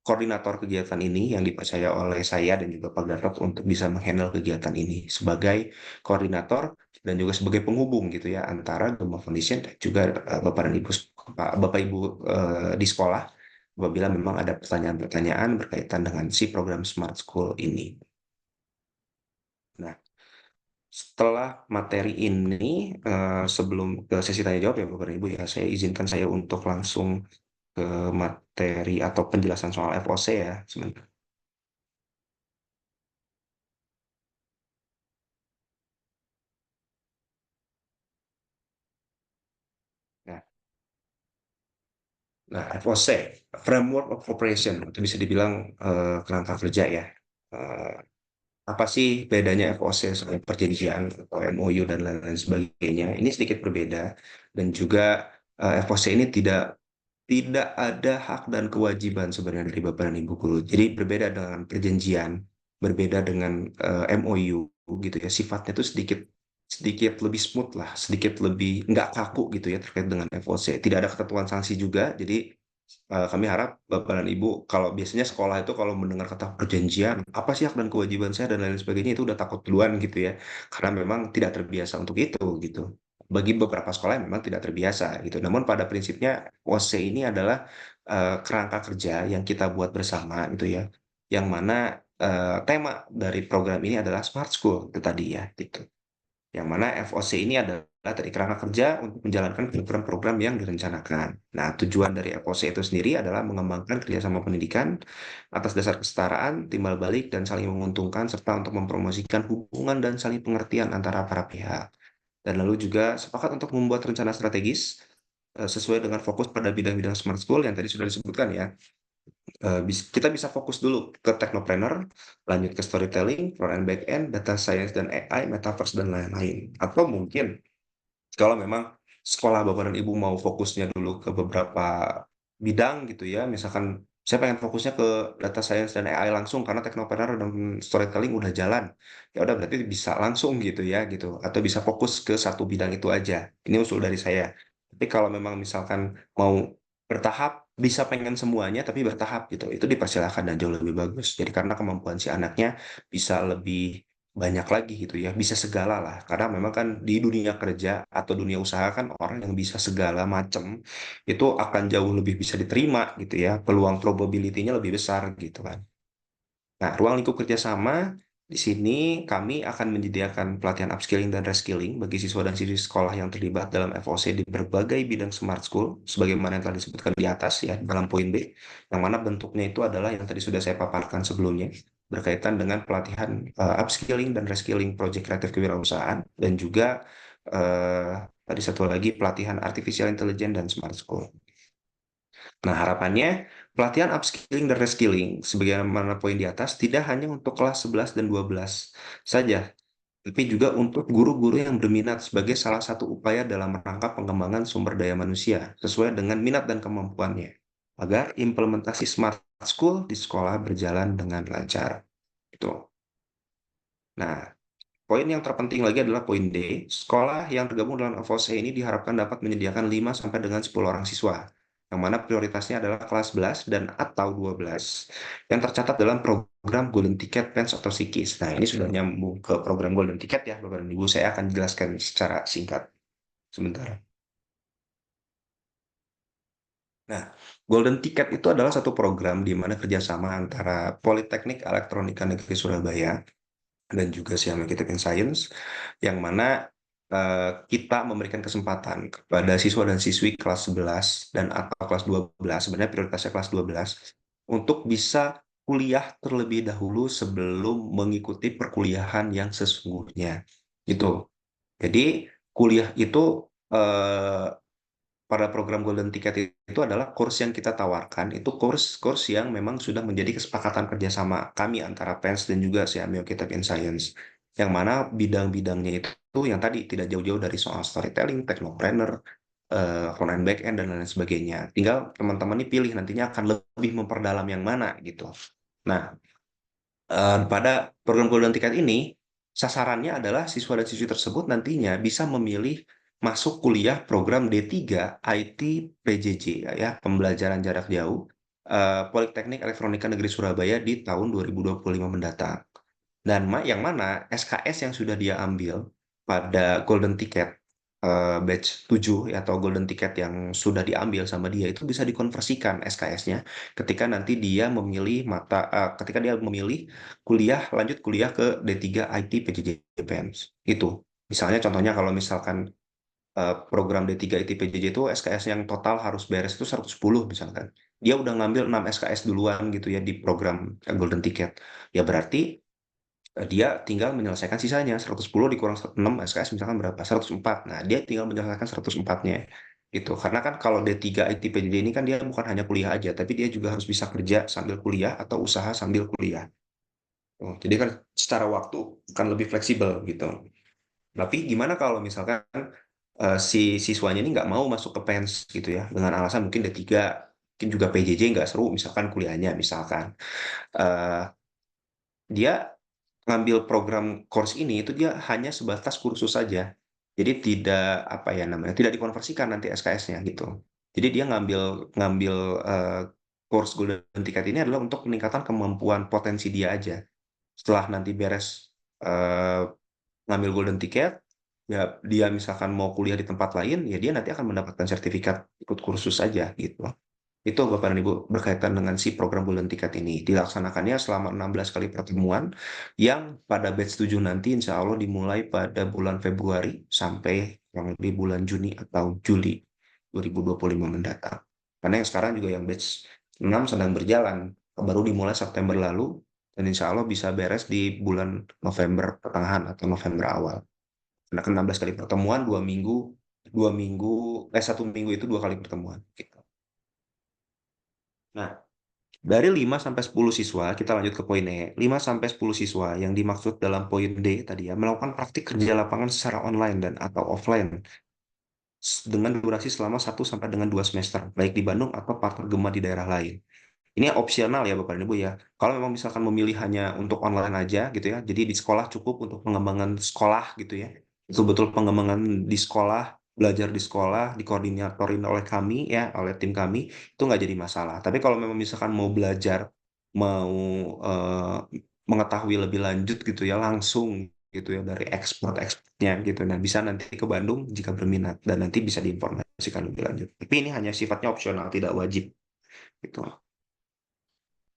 koordinator kegiatan ini yang dipercaya oleh saya dan juga Pak Gatot untuk bisa menghandle kegiatan ini sebagai koordinator dan juga sebagai penghubung gitu ya antara Gema Foundation dan juga Bapak dan Ibu Bapak Ibu di sekolah apabila memang ada pertanyaan-pertanyaan berkaitan dengan si program Smart School ini. Nah, setelah materi ini, sebelum ke sesi tanya jawab ya Bapak dan Ibu ya, saya izinkan saya untuk langsung ke materi atau penjelasan soal FOC ya sebentar. Nah, Nah, FOC, Framework of Operation, itu bisa dibilang kerangka kerja ya. Eh, apa sih bedanya FOC sama perjanjian atau MOU dan lain-lain sebagainya? Ini sedikit berbeda, dan juga FOC ini tidak ada hak dan kewajiban sebenarnya dari Bapak dan Ibu guru. Jadi berbeda dengan perjanjian, berbeda dengan MOU gitu ya. Sifatnya itu sedikit sedikit lebih smooth lah, sedikit lebih nggak kaku gitu ya terkait dengan FOC. Tidak ada ketentuan sanksi juga. Jadi kami harap Bapak dan Ibu, kalau biasanya sekolah itu kalau mendengar kata perjanjian, apa sih hak dan kewajiban saya dan lain sebagainya, itu udah takut duluan gitu ya. Karena memang tidak terbiasa untuk itu gitu. Bagi beberapa sekolah yang memang tidak terbiasa gitu. Namun pada prinsipnya OC ini adalah kerangka kerja yang kita buat bersama gitu ya. Yang mana tema dari program ini adalah Smart School itu tadi ya gitu. Yang mana FOC ini adalah dari kerangka kerja untuk menjalankan program-program yang direncanakan. Nah, tujuan dari FOC itu sendiri adalah mengembangkan kerjasama pendidikan atas dasar kesetaraan, timbal balik, dan saling menguntungkan, serta untuk mempromosikan hubungan dan saling pengertian antara para pihak. Dan lalu juga sepakat untuk membuat rencana strategis sesuai dengan fokus pada bidang-bidang smart school yang tadi sudah disebutkan ya. Kita bisa fokus dulu ke technopreneur, lanjut ke storytelling, front and back end, data science dan AI, metaverse dan lain-lain. Atau mungkin kalau memang sekolah Bapak dan Ibu mau fokusnya dulu ke beberapa bidang gitu ya, misalkan saya pengen fokusnya ke data science dan AI langsung karena teknopreneur dan storytelling udah jalan. Ya udah berarti bisa langsung gitu ya gitu, atau bisa fokus ke satu bidang itu aja. Ini usul dari saya. Tapi kalau memang misalkan mau bertahap, bisa pengen semuanya tapi bertahap gitu. Itu dipersilakan dan jauh lebih bagus. Jadi karena kemampuan si anaknya bisa lebih banyak lagi gitu ya, bisa segala lah. Karena memang kan di dunia kerja atau dunia usaha kan orang yang bisa segala macam itu akan jauh lebih bisa diterima gitu ya. Peluang probability-nya lebih besar gitu kan. Nah, ruang lingkup kerjasama Di sini kami akan menyediakan pelatihan upskilling dan reskilling bagi siswa dan siswi sekolah yang terlibat dalam FOC di berbagai bidang smart school, sebagaimana yang telah disebutkan di atas ya dalam poin B, yang mana bentuknya itu adalah yang tadi sudah saya paparkan sebelumnya, berkaitan dengan pelatihan upskilling dan reskilling proyek kreatif kewirausahaan, dan juga tadi satu lagi pelatihan artificial intelligence dan smart school. Nah, harapannya pelatihan upskilling dan reskilling sebagaimana poin di atas tidak hanya untuk kelas 11 dan 12 saja, tapi juga untuk guru-guru yang berminat sebagai salah satu upaya dalam rangka pengembangan sumber daya manusia sesuai dengan minat dan kemampuannya, agar implementasi smart school di sekolah berjalan dengan lancar. Itu. Nah, poin yang terpenting lagi adalah poin D. Sekolah yang tergabung dalam FOC ini diharapkan dapat menyediakan 5 sampai dengan 10 orang siswa, yang mana prioritasnya adalah kelas 11 dan atau 12 yang tercatat dalam program Golden Ticket PENS atau SIKIS. Nah, ini sudah nyambung ke program Golden Ticket ya, Bapak dan Ibu. Saya akan jelaskan secara singkat sebentar. Nah, Golden Ticket itu adalah satu program di mana kerjasama antara Politeknik Elektronika Negeri Surabaya dan juga Siam Marketing Science, yang mana kita memberikan kesempatan kepada siswa dan siswi kelas 11 dan atau kelas 12, sebenarnya prioritasnya kelas 12, untuk bisa kuliah terlebih dahulu sebelum mengikuti perkuliahan yang sesungguhnya. Gitu. Jadi kuliah itu eh, pada program Golden Ticket itu adalah course yang kita tawarkan, itu course yang memang sudah menjadi kesepakatan kerjasama kami antara PENS dan juga si Ameo Kitab in Science, yang mana bidang-bidangnya itu yang tadi tidak jauh-jauh dari soal storytelling, technopreneur, front end back end dan lain sebagainya. Tinggal teman-teman ini pilih nantinya akan lebih memperdalam yang mana gitu. Nah, pada program Golden Ticket ini, sasarannya adalah siswa dan siswi tersebut nantinya bisa memilih masuk kuliah program D3 IT PJJ ya, pembelajaran jarak jauh, Politeknik Elektronika Negeri Surabaya di tahun 2025 mendatang. Dan yang mana SKS yang sudah dia ambil pada Golden Ticket batch 7 ya, atau Golden Ticket yang sudah diambil sama dia itu bisa dikonversikan SKS-nya ketika nanti dia memilih ketika dia memilih lanjut kuliah ke D3 IT PJJ PEMS. Itu. Misalnya contohnya kalau misalkan program D3 IT PJJ itu SKS yang total harus beres itu 110 misalkan. Dia udah ngambil 6 SKS duluan gitu ya di program Golden Ticket. Ya berarti dia tinggal menyelesaikan sisanya 110 dikurang 6 SKS misalkan berapa 104. Nah, dia tinggal menyelesaikan 104-nya gitu. Karena kan kalau D3 IT PJJ ini kan dia bukan hanya kuliah aja, tapi dia juga harus bisa kerja sambil kuliah atau usaha sambil kuliah. Oh, jadi kan secara waktu akan lebih fleksibel gitu. Tapi gimana kalau misalkan si siswanya ini nggak mau masuk ke PENS gitu ya, dengan alasan mungkin D3, mungkin juga PJJ nggak seru misalkan kuliahnya misalkan. Eh, dia ngambil program course ini itu dia hanya sebatas kursus saja. Jadi tidak apa ya namanya, tidak dikonversikan nanti SKS-nya gitu. Jadi dia ngambil ngambil eh, course Golden Ticket ini adalah untuk peningkatan kemampuan potensi dia aja. Setelah nanti beres eh, ngambil Golden Ticket, ya dia misalkan mau kuliah di tempat lain, ya dia nanti akan mendapatkan sertifikat ikut kursus saja gitu. Itu Bapak dan Ibu berkaitan dengan si program Bulan Tiket ini. Dilaksanakannya selama 16 kali pertemuan yang pada batch 7 nanti insya Allah dimulai pada bulan Februari sampai kurang lebih bulan Juni atau Juli 2025 mendatang. Karena yang sekarang juga yang batch 6 sedang berjalan. Baru dimulai September lalu dan insya Allah bisa beres di bulan November pertengahan atau November awal. Karena kan 16 kali pertemuan, 2 minggu, 1 minggu itu 2 kali pertemuan. Gitu. Nah, dari 5 sampai 10 siswa, kita lanjut ke poin E. 5 sampai 10 siswa yang dimaksud dalam poin D tadi ya, melakukan praktik kerja lapangan secara online dan atau offline dengan durasi selama 1 sampai dengan 2 semester, baik di Bandung atau tergema di daerah lain. Ini opsional ya Bapak dan Ibu ya. Kalau memang misalkan memilih hanya untuk online aja gitu ya, jadi di sekolah cukup untuk pengembangan sekolah gitu ya. Itu betul pengembangan di sekolah, belajar di sekolah, dikoordinatorin oleh kami ya, oleh tim kami, itu nggak jadi masalah. Tapi kalau memang misalkan mau belajar, mau eh, mengetahui lebih lanjut gitu ya, langsung gitu ya dari ekspor-ekspornya gitu. Nah, bisa nanti ke Bandung jika berminat dan nanti bisa diinformasikan lebih lanjut. Tapi ini hanya sifatnya opsional, tidak wajib gitu.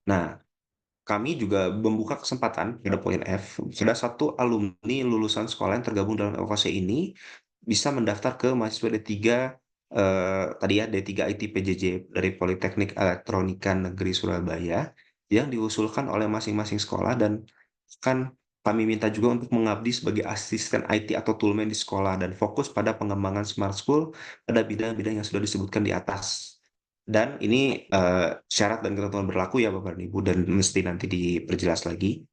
Nah, kami juga membuka kesempatan pada poin F, sudah satu alumni lulusan sekolah yang tergabung dalam FOC ini bisa mendaftar ke mahasiswa D3 tadi ya D3 IT PJJ dari Politeknik Elektronika Negeri Surabaya yang diusulkan oleh masing-masing sekolah dan kan kami minta juga untuk mengabdi sebagai asisten IT atau toolman di sekolah dan fokus pada pengembangan smart school pada bidang-bidang yang sudah disebutkan di atas. Dan ini syarat dan ketentuan berlaku ya Bapak dan Ibu dan mesti nanti diperjelas lagi.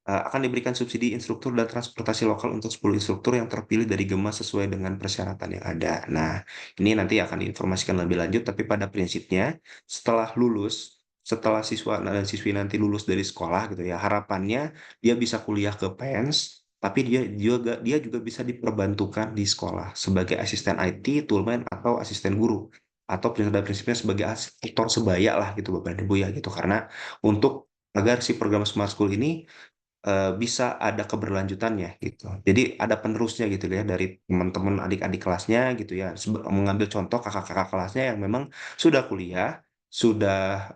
Akan diberikan subsidi instruktur dan transportasi lokal untuk 10 instruktur yang terpilih dari Gema sesuai dengan persyaratan yang ada. Nah, ini nanti akan diinformasikan lebih lanjut, tapi pada prinsipnya setelah lulus, setelah siswa dan siswi nanti lulus dari sekolah gitu ya, harapannya dia bisa kuliah ke PENS, tapi dia juga bisa diperbantukan di sekolah sebagai asisten IT, toolman atau asisten guru atau pada prinsipnya sebagai tutor sebaya lah gitu Bapak dan Ibu ya gitu karena untuk agar si program Smart School ini bisa ada keberlanjutannya gitu. Jadi ada penerusnya gitu ya dari teman-teman adik-adik kelasnya gitu ya. Mengambil contoh kakak-kakak kelasnya yang memang sudah kuliah, sudah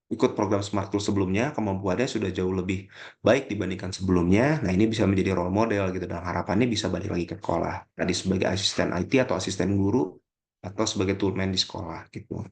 ikut program Smart School sebelumnya, kemampuannya sudah jauh lebih baik dibandingkan sebelumnya. Nah, ini bisa menjadi role model gitu dan harapannya bisa balik lagi ke sekolah. Tadi sebagai asisten IT atau asisten guru atau sebagai toolman di sekolah gitu.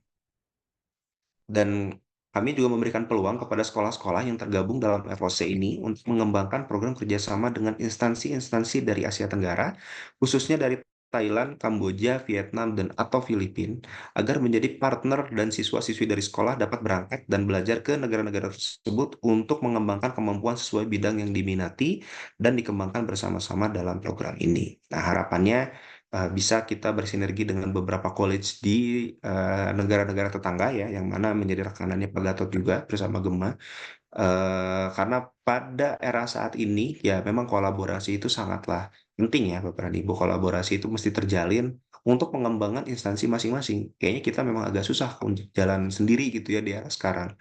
Dan kami juga memberikan peluang kepada sekolah-sekolah yang tergabung dalam FOC ini untuk mengembangkan program kerjasama dengan instansi-instansi dari Asia Tenggara, khususnya dari Thailand, Kamboja, Vietnam, dan atau Filipina, agar menjadi partner dan siswa-siswi dari sekolah dapat berangkat dan belajar ke negara-negara tersebut untuk mengembangkan kemampuan sesuai bidang yang diminati dan dikembangkan bersama-sama dalam program ini. Nah, harapannya bisa kita bersinergi dengan beberapa college di negara-negara tetangga ya, yang mana menjadi rekanannya Pak Gatot juga bersama Gema. Karena pada era saat ini ya memang kolaborasi itu sangatlah penting ya Bapak dan Ibu. Kolaborasi itu mesti terjalin untuk pengembangan instansi masing-masing. Kayaknya kita memang agak susah untuk jalan sendiri gitu ya di era sekarang.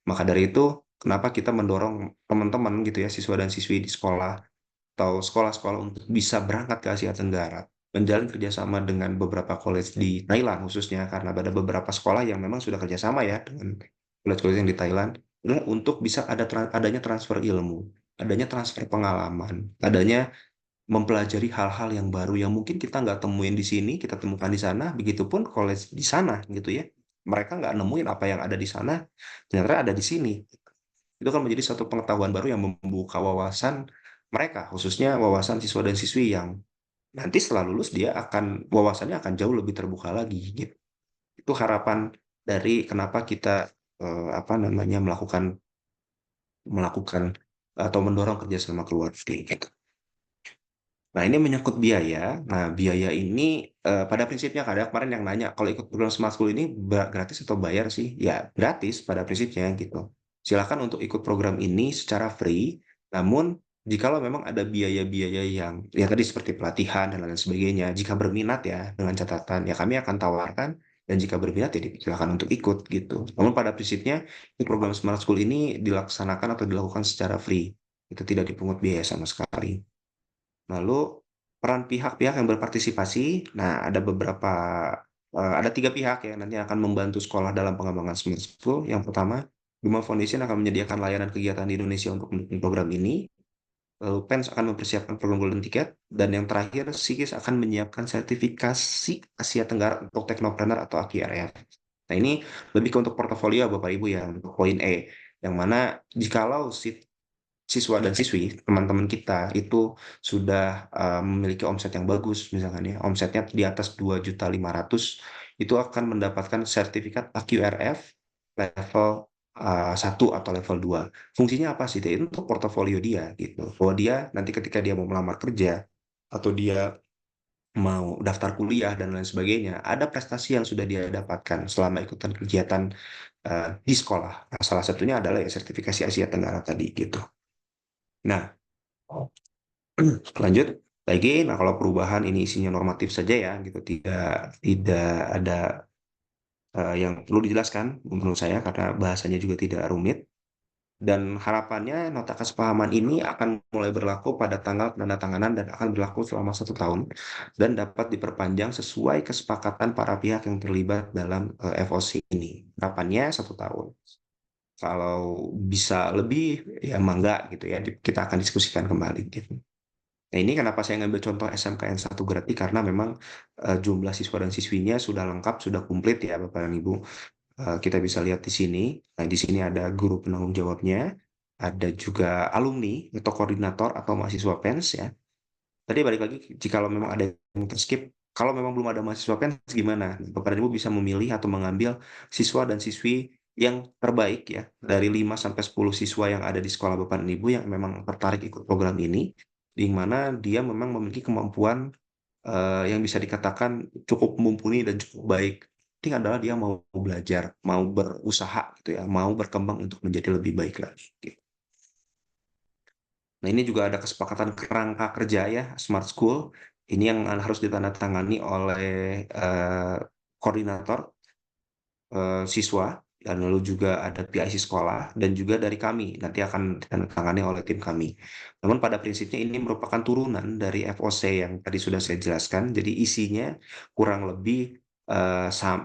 Maka dari itu, kenapa kita mendorong teman-teman gitu ya, siswa dan siswi di sekolah atau sekolah-sekolah untuk bisa berangkat ke Asia Tenggara, menjalin kerjasama dengan beberapa college di Thailand khususnya, karena ada beberapa sekolah yang memang sudah kerjasama ya dengan college-college yang di Thailand, adalah untuk bisa adanya transfer ilmu, adanya transfer pengalaman, adanya mempelajari hal-hal yang baru yang mungkin kita nggak temuin di sini, kita temukan di sana, begitupun college di sana gitu ya. Mereka nggak nemuin apa yang ada di sana, ternyata ada di sini. Itu kan menjadi satu pengetahuan baru yang membuka wawasan mereka, khususnya wawasan siswa dan siswi yang nanti setelah lulus dia akan wawasannya akan jauh lebih terbuka lagi gitu. Itu harapan dari kenapa kita apa namanya melakukan melakukan atau mendorong kerjasama keluar negeri gitu. Nah, ini menyangkut biaya. Nah, biaya ini pada prinsipnya kadang kemarin yang nanya, kalau ikut program Smart School ini gratis atau bayar sih? Ya, gratis pada prinsipnya gitu. Silakan untuk ikut program ini secara free, namun jikalau memang ada biaya-biaya yang ya tadi seperti pelatihan dan lain sebagainya, jika berminat ya dengan catatan ya kami akan tawarkan dan jika berminat ya silakan untuk ikut gitu. Namun pada prinsipnya program Smart School ini dilaksanakan atau dilakukan secara free. Itu tidak dipungut biaya sama sekali. Lalu peran pihak-pihak yang berpartisipasi, nah ada beberapa, ada tiga pihak ya nanti akan membantu sekolah dalam pengembangan Smart School. Yang pertama, Gema Foundation akan menyediakan layanan kegiatan di Indonesia untuk mendukung program ini. Lalu PENS akan mempersiapkan program Golden Ticket. Dan yang terakhir, SIGIS akan menyiapkan sertifikasi Asia Tenggara untuk Technopreneur atau AQRF. Nah ini lebih ke untuk portofolio Bapak Ibu ya, untuk poin E. Yang mana jikalau si siswa dan siswi, teman-teman kita itu sudah memiliki omset yang bagus, misalkan ya, omsetnya di atas 2.500.000, itu akan mendapatkan sertifikat AQRF level 1 atau level 2. Fungsinya apa sih? Itu untuk portofolio dia gitu. Bahwa dia nanti ketika dia mau melamar kerja atau dia mau daftar kuliah dan lain sebagainya, ada prestasi yang sudah dia dapatkan selama ikutan kegiatan di sekolah. Nah, salah satunya adalah ya sertifikasi Asia Tenggara tadi gitu. Nah, lanjut lagi. Nah, kalau perubahan ini isinya normatif saja ya, gitu. Tidak ada yang perlu dijelaskan menurut saya karena bahasanya juga tidak rumit. Dan harapannya nota kesepahaman ini akan mulai berlaku pada tanggal penandatanganan dan akan berlaku selama 1 tahun dan dapat diperpanjang sesuai kesepakatan para pihak yang terlibat dalam FOC ini. Harapannya 1 tahun. Kalau bisa lebih, ya mangga gitu ya. Kita akan diskusikan kembali gitu. Nah, ini kenapa saya ngambil contoh SMKN 1 Grati karena memang jumlah siswa dan siswinya sudah lengkap, sudah komplit ya Bapak dan Ibu. Kita bisa lihat di sini. Nah, di sini ada guru penanggung jawabnya, ada juga alumni atau koordinator atau mahasiswa PENS ya. Tadi balik lagi, jika memang ada yang terskip, kalau memang belum ada mahasiswa PENS gimana? Bapak dan Ibu bisa memilih atau mengambil siswa dan siswi yang terbaik ya, dari 5 sampai 10 siswa yang ada di sekolah Bapak dan Ibu yang memang tertarik ikut program ini, di mana dia memang memiliki kemampuan yang bisa dikatakan cukup mumpuni dan cukup baik. Penting adalah dia mau belajar, mau berusaha gitu ya, mau berkembang untuk menjadi lebih baik lagi. Gitu. Nah, ini juga ada kesepakatan kerangka kerja ya, Smart School. Ini yang harus ditandatangani oleh eh, koordinator siswa, dan lalu juga ada PIC sekolah, dan juga dari kami, nanti akan ditandatangani oleh tim kami. Namun pada prinsipnya ini merupakan turunan dari FOC yang tadi sudah saya jelaskan, jadi isinya kurang lebih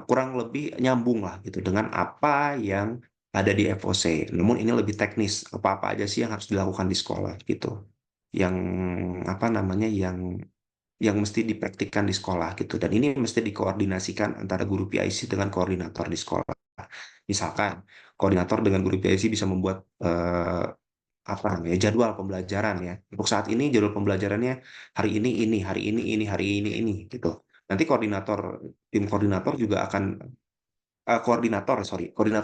kurang lebih nyambung lah gitu dengan apa yang ada di FOC. Namun ini lebih teknis, apa-apa aja sih yang harus dilakukan di sekolah gitu. Yang apa namanya, yang mesti dipraktikkan di sekolah gitu. Dan ini mesti dikoordinasikan antara guru PIC dengan koordinator di sekolah. Misalkan koordinator dengan guru PIC bisa membuat apa namanya jadwal pembelajaran ya. Untuk saat ini jadwal pembelajarannya hari ini, hari ini, hari ini gitu. Nanti tim koordinator juga akan koordinator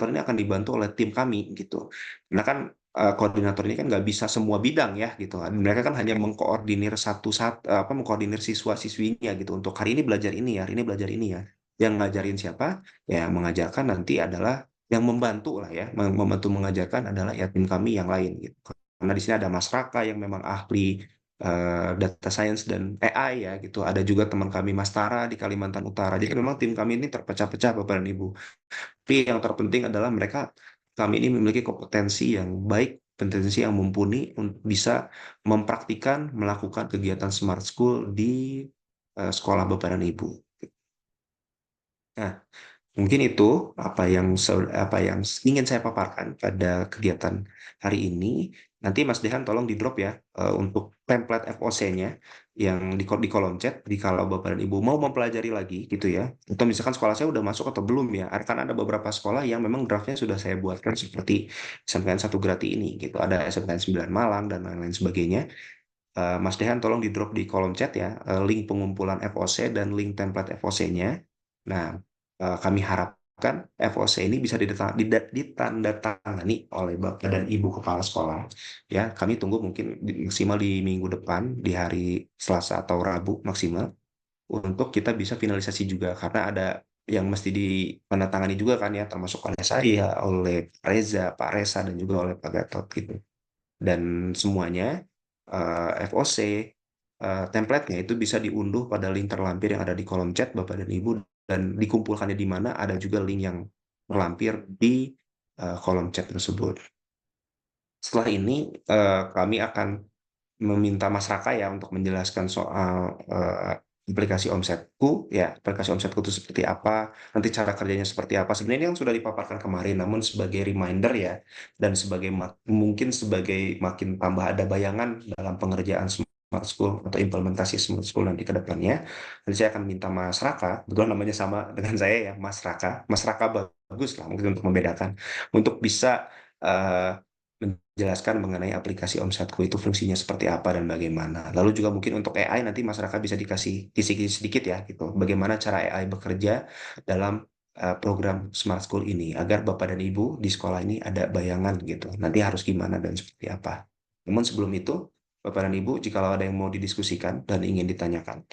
ini akan dibantu oleh tim kami gitu. Karena kan koordinator ini kan nggak bisa semua bidang ya gitu kan. Mereka kan hanya mengkoordinir apa mengkoordinir siswa-siswinya gitu. Untuk hari ini belajar ini ya, hari ini belajar ini ya. Yang ngajarin siapa? Ya yang mengajarkan nanti adalah yang membantu lah ya, membantu mengajarkan adalah ya tim kami yang lain gitu. Karena di sini ada Mas Raka yang memang ahli data science dan AI ya gitu. Ada juga teman kami Mas Tara di Kalimantan Utara. Jadi memang tim kami ini terpecah-pecah Bapak dan Ibu. Tapi yang terpenting adalah kami ini memiliki kompetensi yang baik, kompetensi yang mumpuni untuk bisa mempraktikkan melakukan kegiatan Smart School di sekolah Bapak dan Ibu. Nah, mungkin itu apa yang ingin saya paparkan pada kegiatan hari ini. Nanti Mas Dehan tolong di drop ya untuk template FOC-nya yang di kolom chat kalau Bapak dan Ibu mau mempelajari lagi gitu ya. Atau misalkan sekolah saya udah masuk atau belum ya. Kan ada beberapa sekolah yang memang draftnya sudah saya buatkan seperti SMKN 1 Grati ini gitu. Ada SMKN 9 Malang dan lain-lain sebagainya. Mas Dehan tolong di drop di kolom chat ya, link pengumpulan FOC dan link template FOC-nya. Nah, kami harapkan FOC ini bisa ditandatangani oleh Bapak dan Ibu Kepala Sekolah. Ya, kami tunggu mungkin maksimal di minggu depan, di hari Selasa atau Rabu maksimal, untuk kita bisa finalisasi juga. Karena ada yang mesti ditandatangani juga kan ya, termasuk oleh saya, oleh Reza, Pak Resa, dan juga oleh Pak Gatot gitu. Dan semuanya FOC template-nya itu bisa diunduh pada link terlampir yang ada di kolom chat Bapak dan Ibu, dan dikumpulkannya di mana ada juga link yang terlampir di kolom chat tersebut. Setelah ini kami akan meminta Mas Raka ya untuk menjelaskan soal aplikasi Omsetku ya, aplikasi Omsetku itu seperti apa, nanti cara kerjanya seperti apa. Sebenarnya ini kan sudah dipaparkan kemarin, namun sebagai reminder ya, dan mungkin sebagai makin tambah ada bayangan dalam pengerjaan Smart School atau implementasi Smart School nanti ke depannya. Nanti saya akan minta Mas Raka, kebetulan namanya sama dengan saya ya, Mas Raka bagus lah mungkin untuk membedakan, untuk bisa menjelaskan mengenai aplikasi Omsetku itu fungsinya seperti apa dan bagaimana. Lalu juga mungkin untuk AI nanti masyarakat bisa dikasih kisi-kisi sedikit ya gitu. Bagaimana cara AI bekerja dalam program Smart School ini agar Bapak dan Ibu di sekolah ini ada bayangan gitu. Nanti harus gimana dan seperti apa. Namun sebelum itu, Bapak dan Ibu, jika ada yang mau didiskusikan dan ingin ditanyakan,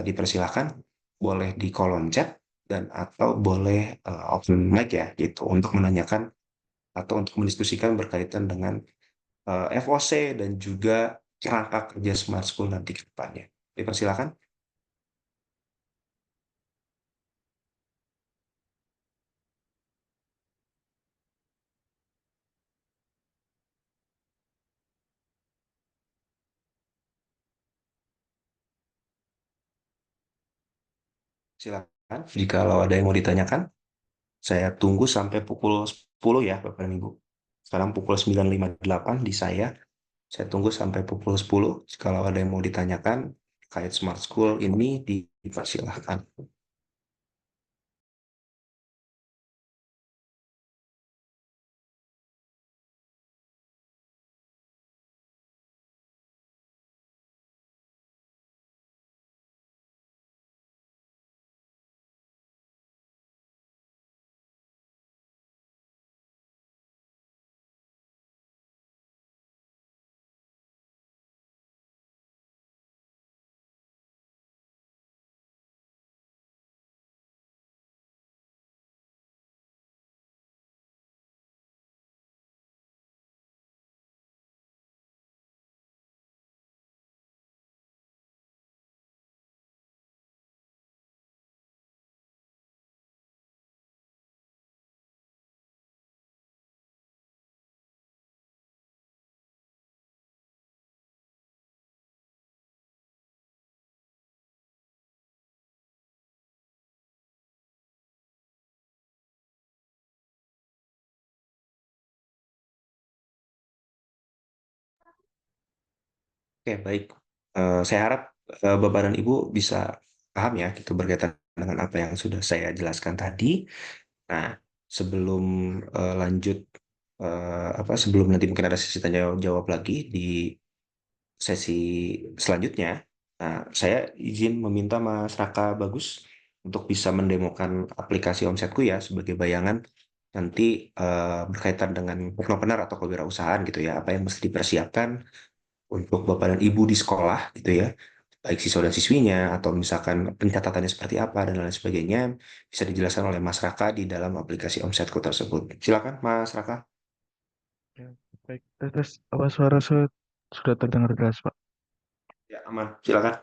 dipersilahkan boleh di kolom chat dan atau boleh open mic ya gitu untuk menanyakan atau untuk mendiskusikan berkaitan dengan FOC dan juga kerangka kerja Smart School nanti ke depannya. Dipersilakan. Silakan. Jika ada yang mau ditanyakan, saya tunggu sampai pukul 10 ya Bapak dan Ibu. Sekarang pukul 9.58 di saya. Saya tunggu sampai pukul 10. Kalau ada yang mau ditanyakan terkait Smart School ini dipersilahkan. Oke, baik. Saya harap Bapak dan Ibu bisa paham ya gitu berkaitan dengan apa yang sudah saya jelaskan tadi. Nah, sebelum lanjut sebelum nanti mungkin ada sesi tanya jawab lagi di sesi selanjutnya, nah, saya izin meminta Mas Raka Bagus untuk bisa mendemokan aplikasi Omsetku ya sebagai bayangan nanti berkaitan dengan benar atau kewirausahaan gitu ya, apa yang mesti dipersiapkan untuk Bapak dan Ibu di sekolah gitu ya, baik siswa dan siswinya atau misalkan pencatatannya seperti apa dan lain sebagainya bisa dijelaskan oleh Mas Raka di dalam aplikasi Omsetku tersebut. Silakan Mas Raka. Ya, baik. Terus apa suara saya sudah terdengar jelas, Pak? Ya, aman. Silakan.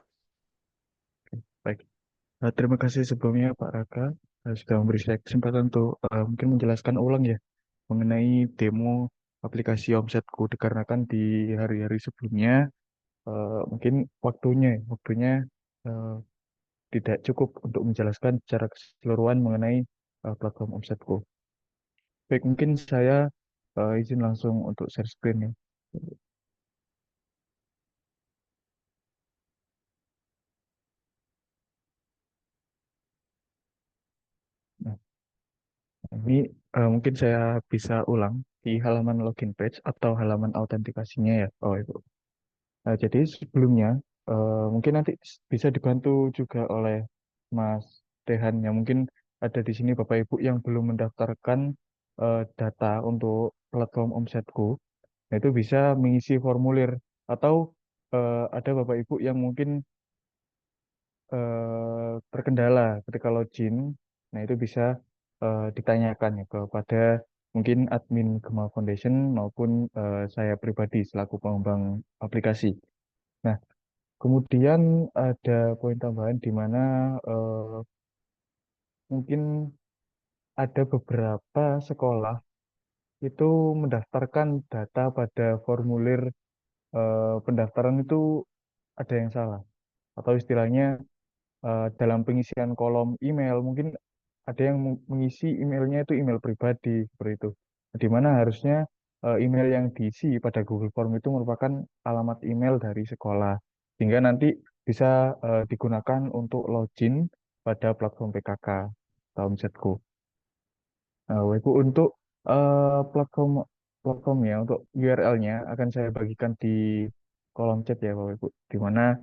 Baik. Terima kasih sebelumnya Pak Raka sudah memberi saya kesempatan untuk mungkin menjelaskan ulang ya mengenai demo aplikasi Omsetku dikarenakan di hari-hari sebelumnya mungkin waktunya eh, tidak cukup untuk menjelaskan secara keseluruhan mengenai platform Omsetku. Baik, mungkin saya izin langsung untuk share screen ya. Nah, ini mungkin saya bisa ulang di halaman login page atau halaman autentikasinya ya, oh itu. Nah, jadi sebelumnya mungkin nanti bisa dibantu juga oleh Mas Dehan yang mungkin ada di sini Bapak Ibu yang belum mendaftarkan data untuk platform Omsetku. Nah, itu bisa mengisi formulir atau ada Bapak Ibu yang mungkin terkendala ketika login. Nah, itu bisa ditanyakan ya kepada mungkin admin Gema Foundation maupun saya pribadi selaku pengembang aplikasi. Nah, kemudian ada poin tambahan di mana mungkin ada beberapa sekolah itu mendaftarkan data pada formulir pendaftaran itu ada yang salah atau istilahnya dalam pengisian kolom email mungkin ada yang mengisi emailnya itu email pribadi seperti itu. Di mana harusnya email yang diisi pada Google Form itu merupakan alamat email dari sekolah sehingga nanti bisa digunakan untuk login pada platform PKK atau Omsetku. Nah, Ibu untuk platform platformnya untuk URL-nya akan saya bagikan di kolom chat ya Bapak Ibu, di mana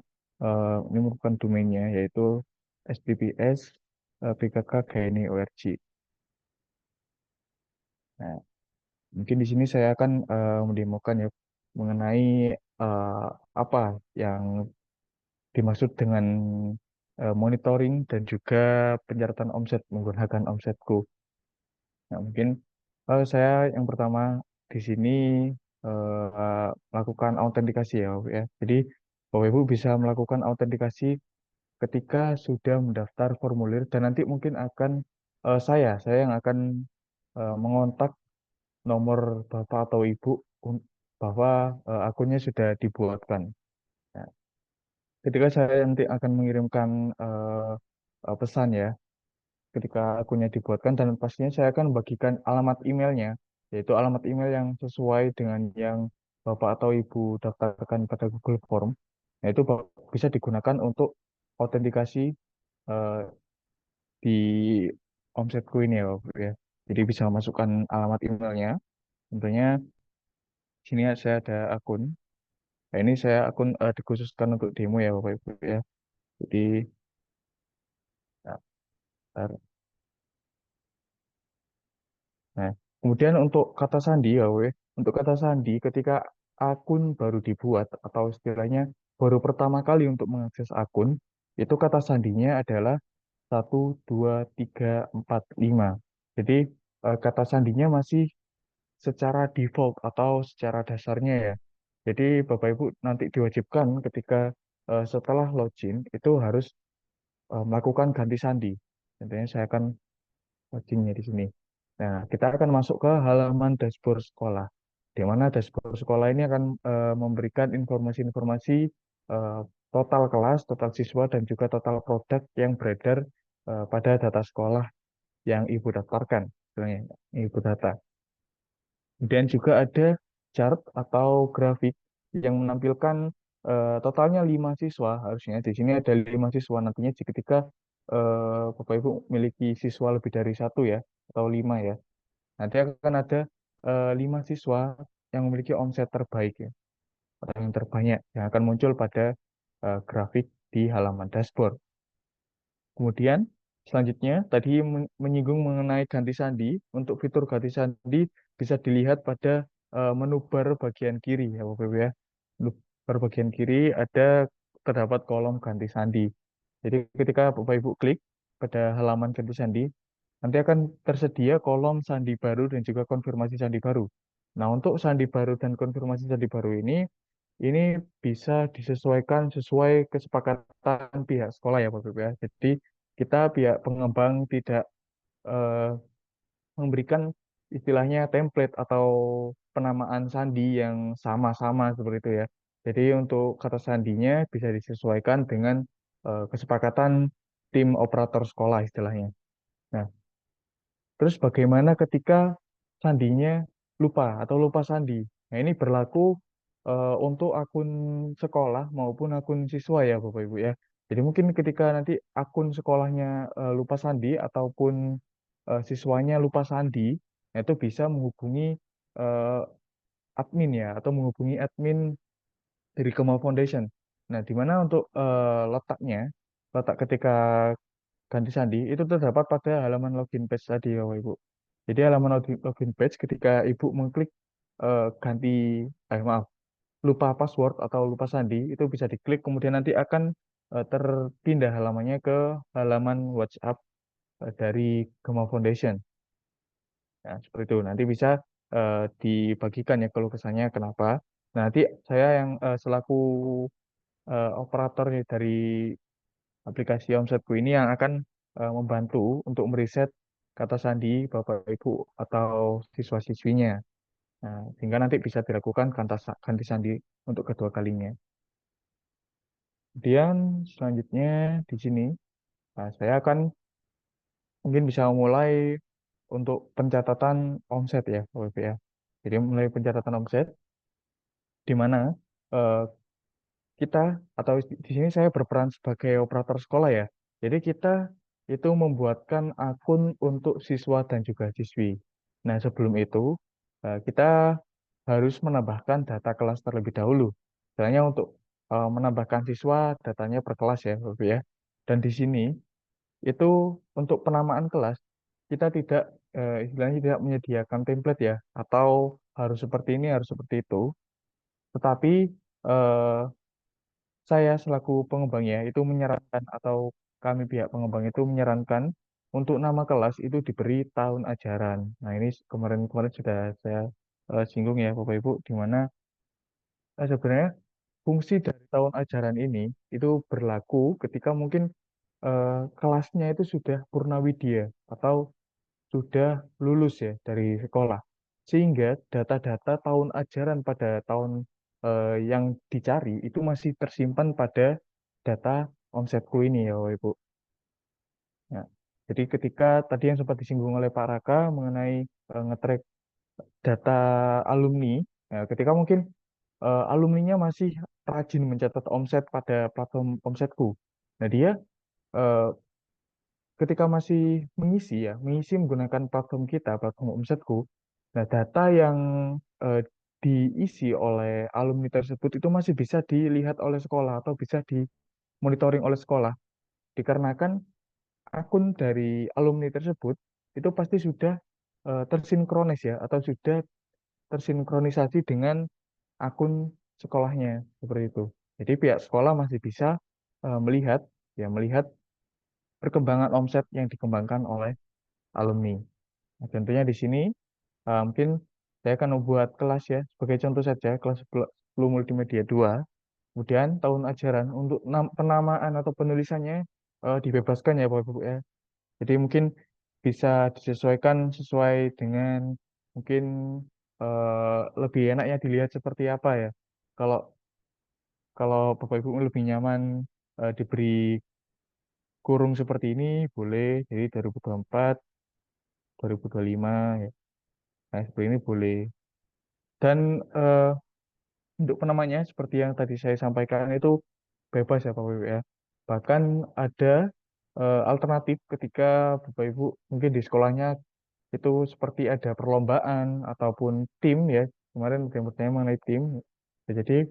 ini merupakan domainnya yaitu https pkk.gni.org. Nah, mungkin di sini saya akan mendemokan ya mengenai eh, apa yang dimaksud dengan monitoring dan juga penyerapan omset menggunakan omsetku. Nah, mungkin saya yang pertama di sini melakukan autentikasi ya, Bapak ya. Jadi Bapak Ibu bisa melakukan autentikasi ketika sudah mendaftar formulir dan nanti mungkin akan saya yang akan mengontak nomor Bapak atau Ibu bahwa akunnya sudah dibuatkan. Nah, ketika saya nanti akan mengirimkan pesan ya, ketika akunnya dibuatkan, dan pastinya saya akan membagikan alamat emailnya, yaitu alamat email yang sesuai dengan yang Bapak atau Ibu daftarkan pada Google Form. Nah, itu bisa digunakan untuk autentikasi eh, di Omsetku ini ya, Bapak ya. Jadi bisa masukkan alamat emailnya. Tentunya sini saya ada akun. Nah, ini saya akun dikhususkan untuk demo ya, Bapak Ibu ya. Jadi, ya, bentar. Nah, kemudian untuk kata sandi ya, we. Untuk kata sandi ketika akun baru dibuat atau istilahnya baru pertama kali untuk mengakses akun, itu kata sandinya adalah 1, 2, 3, 4, 5. Jadi kata sandinya masih secara default atau secara dasarnya ya. Jadi Bapak Ibu nanti diwajibkan ketika setelah login itu harus melakukan ganti sandi. Tentunya saya akan loginnya di sini. Nah, kita akan masuk ke halaman dashboard sekolah, di mana dashboard sekolah ini akan memberikan informasi-informasi eh, total kelas, total siswa, dan juga total produk yang beredar pada data sekolah yang Ibu daftarkan, istilahnya, Ibu data. Kemudian juga ada chart atau grafik yang menampilkan totalnya 5 siswa. Harusnya di sini ada 5 siswa. Nantinya ketika Bapak Ibu memiliki siswa lebih dari satu ya, atau 5 ya. Nanti akan ada 5 siswa yang memiliki omset terbaik ya, atau yang terbanyak yang akan muncul pada grafik di halaman dashboard. Kemudian selanjutnya tadi menyinggung mengenai ganti sandi. Untuk fitur ganti sandi bisa dilihat pada menu bar bagian kiri ya Bapak Ibu ya. Menu bar bagian kiri terdapat kolom ganti sandi. Jadi ketika Bapak Ibu klik pada halaman ganti sandi, nanti akan tersedia kolom sandi baru dan juga konfirmasi sandi baru. Nah, untuk sandi baru dan konfirmasi sandi baru ini bisa disesuaikan sesuai kesepakatan pihak sekolah ya Bapak Ibu ya. Jadi kita pihak pengembang tidak eh, memberikan istilahnya template atau penamaan sandi yang sama-sama seperti itu ya. Jadi untuk kata sandinya bisa disesuaikan dengan kesepakatan tim operator sekolah istilahnya. Nah, terus bagaimana ketika sandinya lupa atau lupa sandi? Nah, ini berlaku untuk akun sekolah maupun akun siswa ya Bapak Ibu ya. Jadi mungkin ketika nanti akun sekolahnya lupa sandi ataupun siswanya lupa sandi, nah itu bisa menghubungi eh, admin ya, atau menghubungi admin dari Kemau Foundation. Nah, di mana untuk letaknya, letak ketika ganti sandi itu terdapat pada halaman login page tadi ya Bapak Ibu. Jadi halaman login page ketika Ibu mengklik ganti, maaf, lupa password atau lupa sandi, itu bisa diklik kemudian nanti akan terpindah halamannya ke halaman WhatsApp dari Gema Foundation. Nah, seperti itu. Nanti bisa dibagikan ya kalau kesannya kenapa. Nah, nanti saya yang selaku operator nih dari aplikasi Omsetku ini yang akan membantu untuk meriset kata sandi Bapak Ibu atau siswa-siswinya. Nah, sehingga nanti bisa dilakukan ganti sandi untuk kedua kalinya. Kemudian selanjutnya di sini, nah, saya akan mungkin bisa mulai untuk pencatatan omset ya, Bapak Ibu ya. Jadi mulai pencatatan omset, di mana eh, kita atau di sini saya berperan sebagai operator sekolah ya. Jadi kita itu membuatkan akun untuk siswa dan juga siswi. Nah, sebelum itu kita harus menambahkan data kelas terlebih dahulu. Misalnya untuk menambahkan siswa datanya per kelas ya, Bapak Ibu ya. Dan di sini itu untuk penamaan kelas kita tidak istilahnya tidak menyediakan template ya, atau harus seperti ini, harus seperti itu. Tetapi eh, saya selaku pengembangnya itu menyarankan, atau kami pihak pengembang itu menyarankan untuk nama kelas itu diberi tahun ajaran. Nah, ini kemarin-kemarin sudah saya singgung ya Bapak Ibu, di mana sebenarnya fungsi dari tahun ajaran ini itu berlaku ketika mungkin kelasnya itu sudah purnawidya atau sudah lulus ya dari sekolah. Sehingga data-data tahun ajaran pada tahun yang dicari itu masih tersimpan pada data omsetku ini ya Bapak Ibu. Ya. Jadi ketika tadi yang sempat disinggung oleh Pak Raka mengenai nge-track data alumni, ya, ketika mungkin alumninya masih rajin mencatat omset pada platform Omsetku. Nah, dia eh, ketika masih mengisi menggunakan platform kita, platform Omsetku. Nah, data yang eh, diisi oleh alumni tersebut itu masih bisa dilihat oleh sekolah atau bisa dimonitoring oleh sekolah. Dikarenakan akun dari alumni tersebut itu pasti sudah tersinkronis ya atau sudah tersinkronisasi dengan akun sekolahnya seperti itu. Jadi pihak sekolah masih bisa melihat perkembangan omset yang dikembangkan oleh alumni. Nah, contohnya di sini mungkin saya akan membuat kelas ya sebagai contoh saja kelas 10 multimedia 2. Kemudian tahun ajaran untuk penamaan atau penulisannya dibebaskan ya Bapak Ibu ya. Jadi mungkin bisa disesuaikan sesuai dengan mungkin lebih enaknya dilihat seperti apa ya. Kalau kalau Bapak Ibu lebih nyaman diberi kurung seperti ini boleh. Jadi 2024, 2025 ya. Nah, seperti ini boleh. Dan untuk penamanya seperti yang tadi saya sampaikan itu bebas ya Bapak Ibu ya. Bahkan ada alternatif ketika Bapak Ibu mungkin di sekolahnya itu seperti ada perlombaan ataupun tim ya. Kemarin ada yang bertanya mengenai tim. Ya, jadi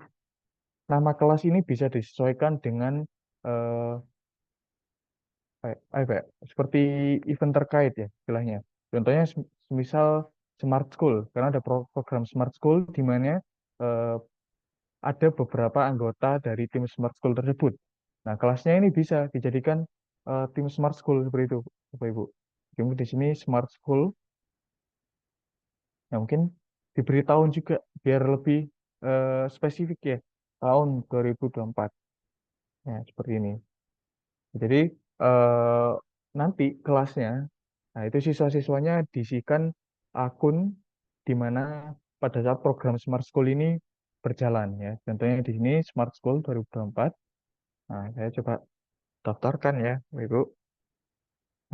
nama kelas ini bisa disesuaikan dengan eh, apa ya, seperti event terkait ya istilahnya. Contohnya misal Smart School, karena ada program Smart School di mana eh, ada beberapa anggota dari tim Smart School tersebut. Nah, kelasnya ini bisa dijadikan tim Smart School seperti itu, Bapak Ibu. Jadi di sini Smart School, ya mungkin diberi tahun juga biar lebih spesifik ya, tahun 2024. Ya, seperti ini. Jadi eh, nanti kelasnya, nah itu siswa-siswanya diisikan akun di mana pada saat program Smart School ini berjalan ya. Contohnya di sini Smart School 2024. Nah, saya coba daftarkan ya, Ibu.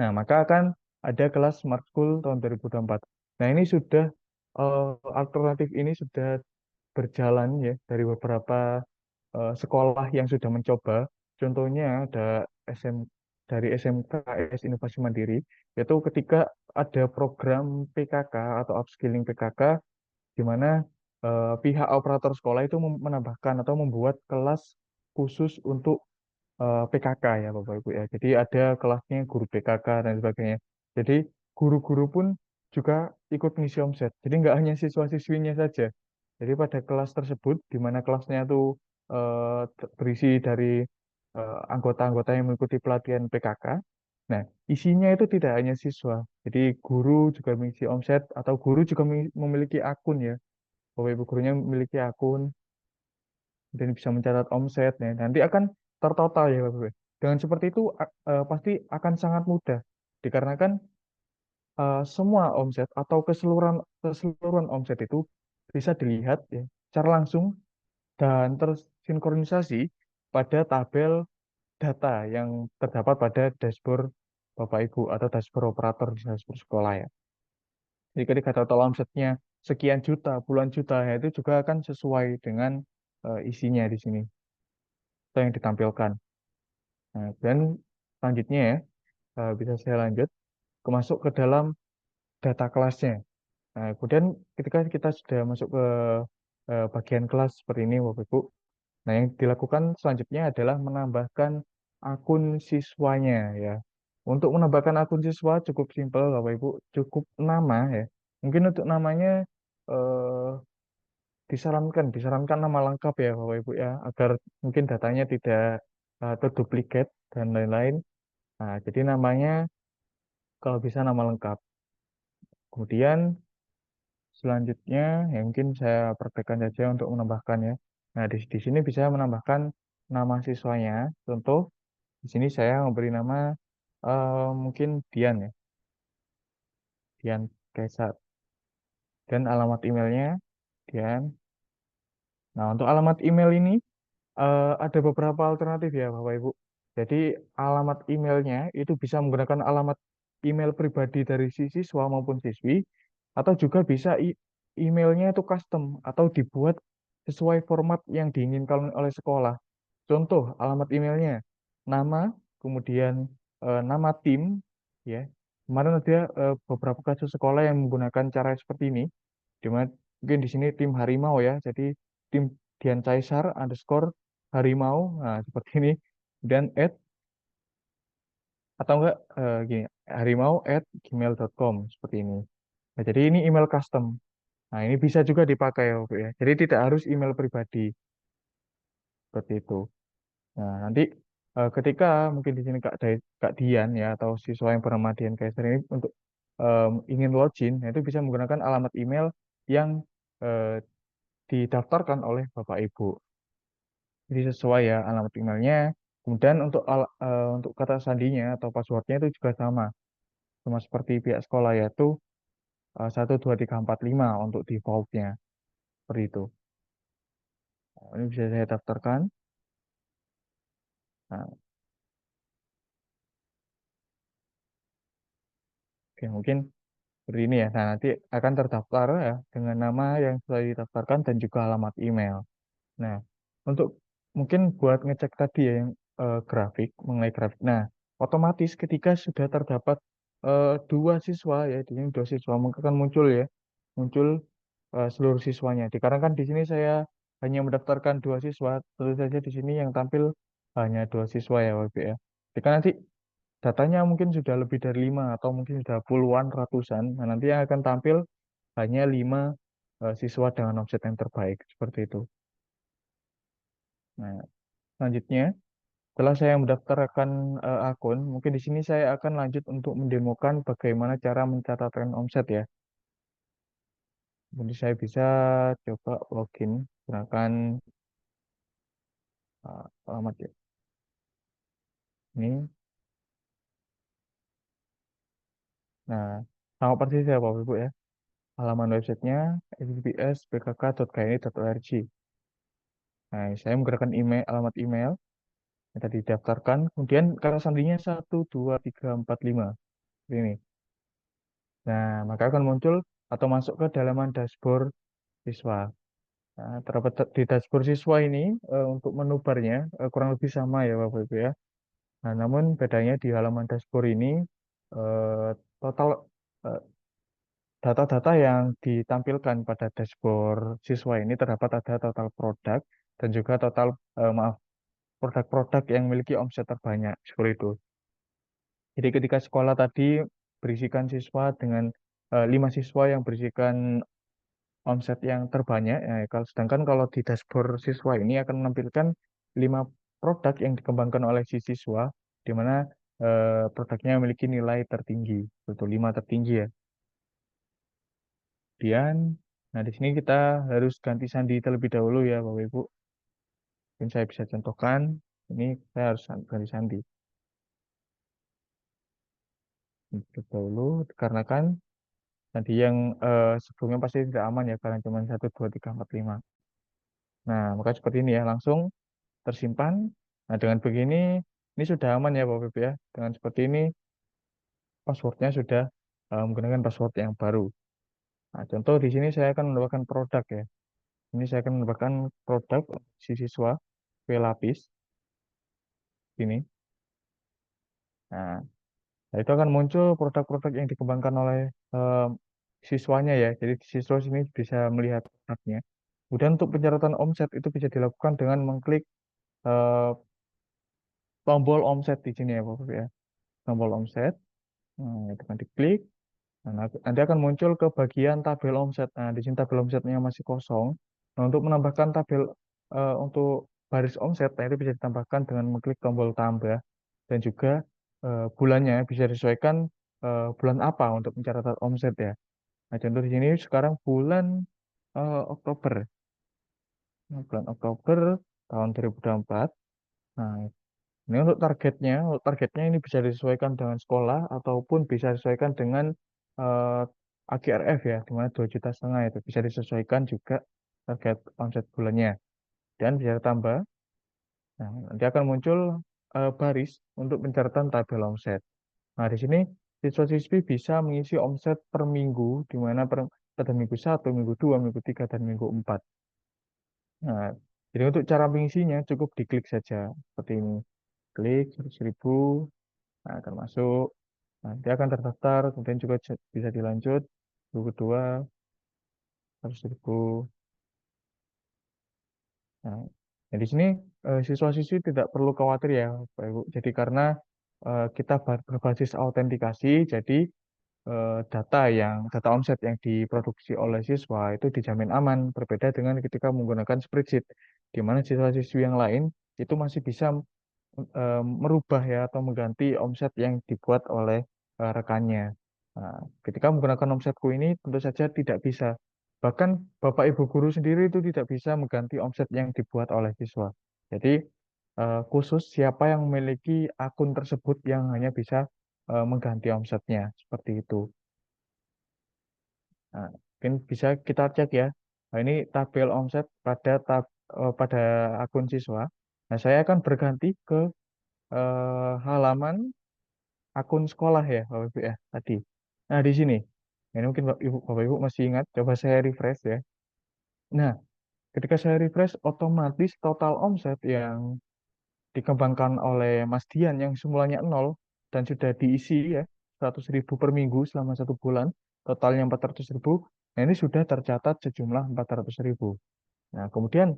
Nah, maka akan ada kelas Smart School tahun 2024. Nah, ini sudah alternatif ini sudah berjalan ya dari beberapa sekolah yang sudah mencoba. Contohnya ada SM dari SMKS Inovasi Mandiri, yaitu ketika ada program PKK atau upskilling PKK, di mana pihak operator sekolah itu menambahkan atau membuat kelas khusus untuk PKK ya Bapak Ibu ya. Jadi ada kelasnya guru PKK dan sebagainya. Jadi guru-guru pun juga ikut ngisi omset. Jadi nggak hanya siswa-siswinya saja. Jadi pada kelas tersebut, di mana kelasnya itu berisi dari anggota-anggota yang mengikuti pelatihan PKK. Nah, isinya itu tidak hanya siswa. Jadi guru juga mengisi omset atau guru juga memiliki akun ya. Bapak Ibu gurunya memiliki akun dan bisa mencatat omset. Nah, nanti akan tertotal ya Bapak Ibu. Dengan seperti itu pasti akan sangat mudah dikarenakan semua omset atau keseluruhan keseluruhan omset itu bisa dilihat ya secara langsung dan tersinkronisasi pada tabel data yang terdapat pada dashboard Bapak Ibu atau dashboard operator di dashboard sekolah ya. Jadi ketika total omsetnya sekian juta, puluhan juta ya itu juga akan sesuai dengan isinya di sini atau yang ditampilkan. Nah, dan selanjutnya ya, bisa saya lanjut masuk ke dalam data kelasnya. Nah, kemudian ketika kita sudah masuk ke bagian kelas seperti ini, Bapak Ibu, nah yang dilakukan selanjutnya adalah menambahkan akun siswanya ya. Untuk menambahkan akun siswa cukup simpel, Bapak Ibu, cukup nama ya. Mungkin untuk namanya eh, disarankan nama lengkap ya, Bapak Ibu ya, agar mungkin datanya tidak terduplikat dan lain-lain. Nah, jadi namanya kalau bisa nama lengkap. Kemudian selanjutnya, ya mungkin saya praktekkan saja untuk menambahkan ya. Nah, di sini bisa menambahkan nama siswanya. Contoh, di sini saya memberi nama mungkin Dian ya, Dian Kaisar. Dan alamat emailnya Dian. Nah, untuk alamat email ini ada beberapa alternatif ya, Bapak Ibu. Jadi alamat emailnya itu bisa menggunakan alamat email pribadi dari si siswa maupun siswi, atau juga bisa emailnya itu custom atau dibuat sesuai format yang diinginkan oleh sekolah. Contoh alamat emailnya, nama, kemudian nama tim, ya. Kemarin ada beberapa kasus sekolah yang menggunakan cara seperti ini, di mana mungkin di sini tim Harimau ya, jadi tim Dian Caesar underscore Harimau, nah seperti ini, dan atau enggak gini, harimau@gmail.com seperti ini. Nah, jadi ini email custom. Nah, ini bisa juga dipakai ya, Bapak ya. Jadi tidak harus email pribadi seperti itu. Nah, nanti ketika mungkin di sini Kak Dian ya atau siswa yang bernama Dian Kaiser ini untuk ingin login, nah, itu bisa menggunakan alamat email yang eh, didaftarkan oleh Bapak Ibu. Jadi sesuai ya alamat emailnya. Kemudian untuk kata sandinya atau passwordnya itu juga sama seperti pihak sekolah yaitu 1 2 3 4 5 untuk defaultnya seperti itu. Nah, ini bisa saya daftarkan. Nah, oke, mungkin seperti ini ya. Nah, nanti akan terdaftar ya dengan nama yang sudah didaftarkan dan juga alamat email. Nah, untuk mungkin buat ngecek tadi ya yang grafik mengenai grafik. Nah, otomatis ketika sudah terdapat dua siswa ya, di sini dua siswa maka akan muncul ya, muncul seluruh siswanya. Dikarenakan di sini saya hanya mendaftarkan dua siswa, tentu saja di sini yang tampil hanya dua siswa ya, WB ya. Jika nanti datanya mungkin sudah lebih dari 5 atau mungkin sudah puluhan, ratusan, nah nanti yang akan tampil hanya 5 siswa dengan omset yang terbaik seperti itu. Nah, selanjutnya, setelah saya mendaftarkan akun, mungkin di sini saya akan lanjut untuk mendemokan bagaimana cara mencatatkan omset ya. Jadi saya bisa coba login gunakan alamat ya. Ini. Nah, sama persis ya Bapak Ibu ya. Halaman websitenya https://bkk.kni.org. Nah, saya menggunakan alamat email yang tadi didaftarkan. Kemudian kata sandinya 1 2 3 4 5. Ini. Nah, maka akan muncul atau masuk ke dalaman dashboard siswa. Nah, terdapat di dashboard siswa ini untuk menu barnya kurang lebih sama ya Bapak Ibu ya. Nah, namun bedanya di halaman dashboard ini eh, total eh, data-data yang ditampilkan pada dashboard siswa ini terdapat ada total produk dan juga total maaf produk-produk yang memiliki omset terbanyak seperti itu. Jadi ketika sekolah tadi berisikan siswa dengan 5 siswa yang berisikan omset yang terbanyak, ya, sedangkan kalau di dashboard siswa ini akan menampilkan 5 produk yang dikembangkan oleh si siswa, di mana produknya memiliki nilai tertinggi, betul 5 tertinggi ya. Kemudian, nah di sini kita harus ganti sandi terlebih dahulu ya Bapak Ibu. Mungkin saya bisa contohkan, ini saya harus ganti sandi terlebih dahulu, karena kan tadi yang sebelumnya pasti tidak aman ya, karena cuma 1 2 3 4 5. Nah, maka seperti ini ya, langsung tersimpan. Nah, dengan begini, ini sudah aman ya Bapak Ibu ya. Dengan seperti ini, passwordnya sudah menggunakan password yang baru. Nah, contoh di sini saya akan menambahkan produk ya. Ini saya akan menambahkan produk si siswa, kue lapis, ini. Nah, itu akan muncul produk-produk yang dikembangkan oleh siswanya ya. Jadi siswa sini bisa melihat produknya. Kemudian untuk pencatatan omset itu bisa dilakukan dengan mengklik eh, tombol omset di sini ya Bapak Ibu ya. Tombol omset. Nah, itu kan diklik. Nah, nanti akan muncul ke bagian tabel omset. Nah, di sini tabel omsetnya masih kosong. Nah, untuk menambahkan tabel untuk baris omset, nah itu bisa ditambahkan dengan mengklik tombol tambah dan juga bulannya bisa disesuaikan bulan apa untuk mencatat omset ya. Nah, contoh di sini sekarang bulan Oktober. Nah, bulan Oktober tahun 2024. Nah, ini untuk targetnya ini bisa disesuaikan dengan sekolah ataupun bisa disesuaikan dengan eh, AGRF ya, di mana 2,5 juta itu bisa disesuaikan juga target omset bulannya dan bisa ditambah. Nah, nanti akan muncul baris untuk pencatatan tabel omset. Nah, di sini siswa-siswi bisa mengisi omset per minggu, di mana pada minggu 1, minggu 2, minggu 3, dan minggu 4. Nah, jadi untuk cara mengisinya cukup diklik saja seperti ini. Klik 100.000, nah, akan masuk. Nah, dia akan terdaftar, kemudian juga bisa dilanjut. Minggu kedua, 100.000. Nah, di sini siswa-siswi tidak perlu khawatir ya, Bapak Ibu. Jadi karena kita berbasis autentikasi, jadi data omset yang diproduksi oleh siswa itu dijamin aman, berbeda dengan ketika menggunakan spreadsheet, di mana siswa-siswi yang lain itu masih bisa merubah ya atau mengganti omset yang dibuat oleh rekannya. Nah, ketika menggunakan omsetku ini tentu saja tidak bisa. Bahkan Bapak Ibu guru sendiri itu tidak bisa mengganti omset yang dibuat oleh siswa. Jadi khusus siapa yang memiliki akun tersebut yang hanya bisa mengganti omsetnya seperti itu. Nah, mungkin bisa kita cek ya. Nah, ini tabel omset pada akun siswa. Nah, saya akan berganti ke halaman akun sekolah ya, Bapak Ibu ya, tadi. Nah, di sini. Ini mungkin Bapak Ibu masih ingat, coba saya refresh ya. Nah, ketika saya refresh, otomatis total omset yang dikembangkan oleh Mas Dian yang semulanya 0 dan sudah diisi ya, 100.000 per minggu selama 1 bulan, totalnya 400.000. Nah, ini sudah tercatat sejumlah 400.000. Nah, kemudian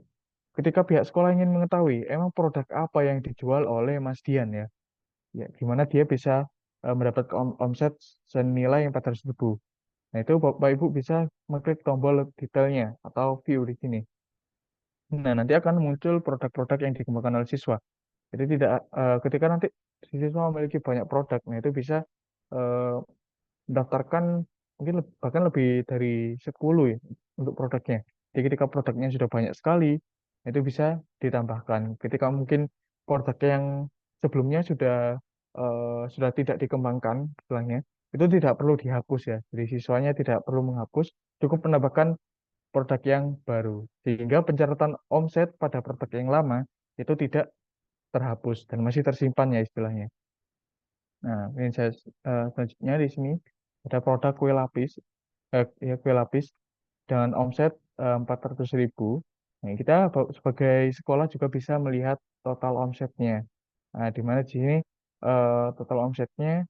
ketika pihak sekolah ingin mengetahui emang produk apa yang dijual oleh Mas Dian ya, ya gimana dia bisa mendapatkan omset senilai 400.000. Nah, itu Bapak Ibu bisa mengklik tombol detailnya atau view di sini. Nah, nanti akan muncul produk-produk yang dikembangkan oleh siswa. Jadi tidak ketika nanti si siswa memiliki banyak produk, nah itu bisa eh, mendaftarkan mungkin bahkan lebih dari 10 ya untuk produknya. Jadi ketika produknya sudah banyak sekali, itu bisa ditambahkan. Ketika mungkin produk yang sebelumnya sudah tidak dikembangkan, istilahnya, itu tidak perlu dihapus ya. Jadi siswanya tidak perlu menghapus, cukup menambahkan produk yang baru. Sehingga pencatatan omset pada produk yang lama itu tidak terhapus dan masih tersimpan ya istilahnya. Nah, ini saya selanjutnya di sini ada produk kue lapis, ya kue lapis dengan omset 400.000. Nah, kita sebagai sekolah juga bisa melihat total omsetnya. Nah, di mana di sini total omsetnya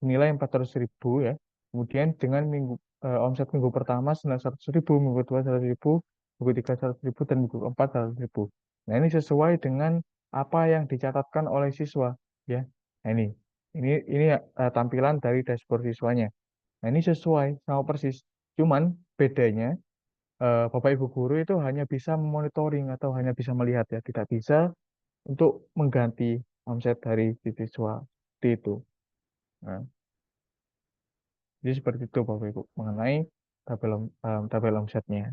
nilai 400.000 ya. Kemudian dengan omset minggu pertama 100.000, minggu kedua 100.000, minggu ketiga 100.000, dan minggu keempat 100.000. Nah, ini sesuai dengan apa yang dicatatkan oleh siswa ya. Nah, ini tampilan dari dashboard siswanya. Nah, ini sesuai sama persis. Cuman bedanya Bapak Ibu guru itu hanya bisa monitoring atau hanya bisa melihat ya, tidak bisa untuk mengganti omset dari si siswa. Seperti itu. Nah, jadi seperti itu Bapak Ibu mengenai tabel omsetnya.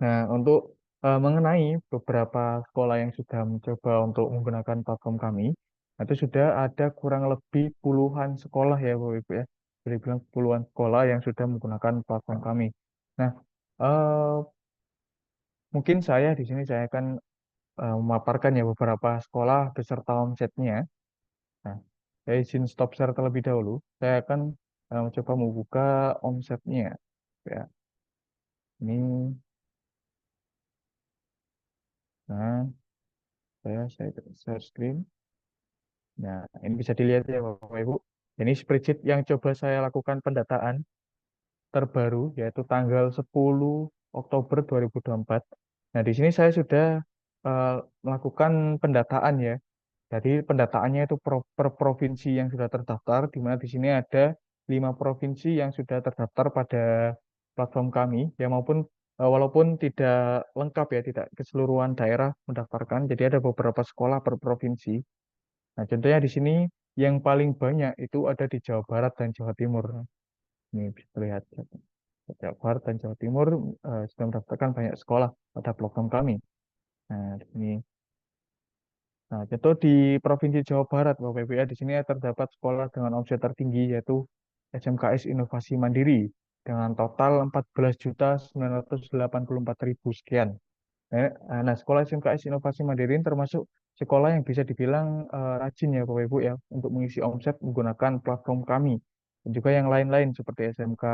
Nah, untuk mengenai beberapa sekolah yang sudah mencoba untuk menggunakan platform kami, nah, itu sudah ada kurang lebih puluhan sekolah ya Bapak Ibu ya. Jadi bilang puluhan sekolah yang sudah menggunakan platform kami. Nah, eh, mungkin saya akan memaparkan ya beberapa sekolah beserta omsetnya. Nah, saya izin stop share terlebih dahulu. Saya akan coba membuka omsetnya. Ya, ini, nah, saya share screen. Nah, ini bisa dilihat ya Bapak Ibu. Ini spreadsheet yang coba saya lakukan pendataan terbaru, yaitu tanggal 10 Oktober 2024. Nah, di sini saya sudah eh, melakukan pendataan ya. Jadi pendataannya itu per provinsi yang sudah terdaftar, di mana di sini ada 5 provinsi yang sudah terdaftar pada platform kami, ya maupun walaupun tidak lengkap ya, tidak keseluruhan daerah mendaftarkan, jadi ada beberapa sekolah per provinsi. Nah, contohnya di sini yang paling banyak itu ada di Jawa Barat dan Jawa Timur. Ini bisa terlihat Jawa Barat dan Jawa Timur sudah mendaftarkan banyak sekolah pada platform kami. Nah, di sini. Nah, contoh di Provinsi Jawa Barat, Bapak Ibu ya, di sini terdapat sekolah dengan omset tertinggi yaitu SMKS Inovasi Mandiri dengan total 14.984.000 sekian. Nah, sekolah SMKS Inovasi Mandiri ini termasuk sekolah yang bisa dibilang rajin ya Bapak Ibu ya untuk mengisi omset menggunakan platform kami. Dan juga yang lain-lain seperti SMK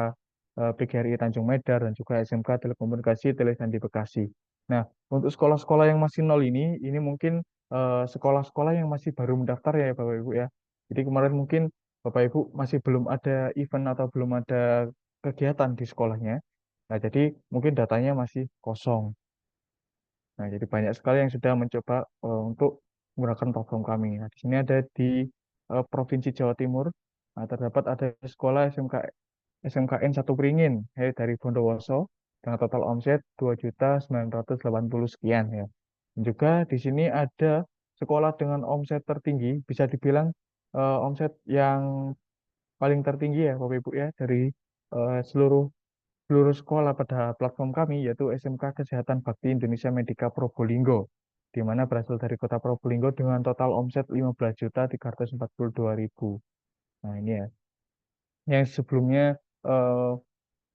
PGRI Tanjung Medar dan juga SMK Telekomunikasi Telesandi Bekasi. Nah, untuk sekolah-sekolah yang masih nol ini mungkin sekolah-sekolah yang masih baru mendaftar ya Bapak Ibu ya. Jadi kemarin mungkin Bapak Ibu masih belum ada event atau belum ada kegiatan di sekolahnya. Nah, jadi mungkin datanya masih kosong. Nah, jadi banyak sekali yang sudah mencoba untuk menggunakan platform kami. Nah, di sini ada di Provinsi Jawa Timur. Nah, terdapat ada sekolah SMKN 1 Beringin dari Bondowoso dengan total omset 2.980 sekian ya. Dan juga di sini ada sekolah dengan omset tertinggi, bisa dibilang omset yang paling tertinggi ya Bapak Ibu ya dari seluruh seluruh sekolah pada platform kami yaitu SMK Kesehatan Bakti Indonesia Medika Probolinggo di mana berasal dari kota Probolinggo dengan total omset 15.342.000. Nah, ini ya yang sebelumnya eh,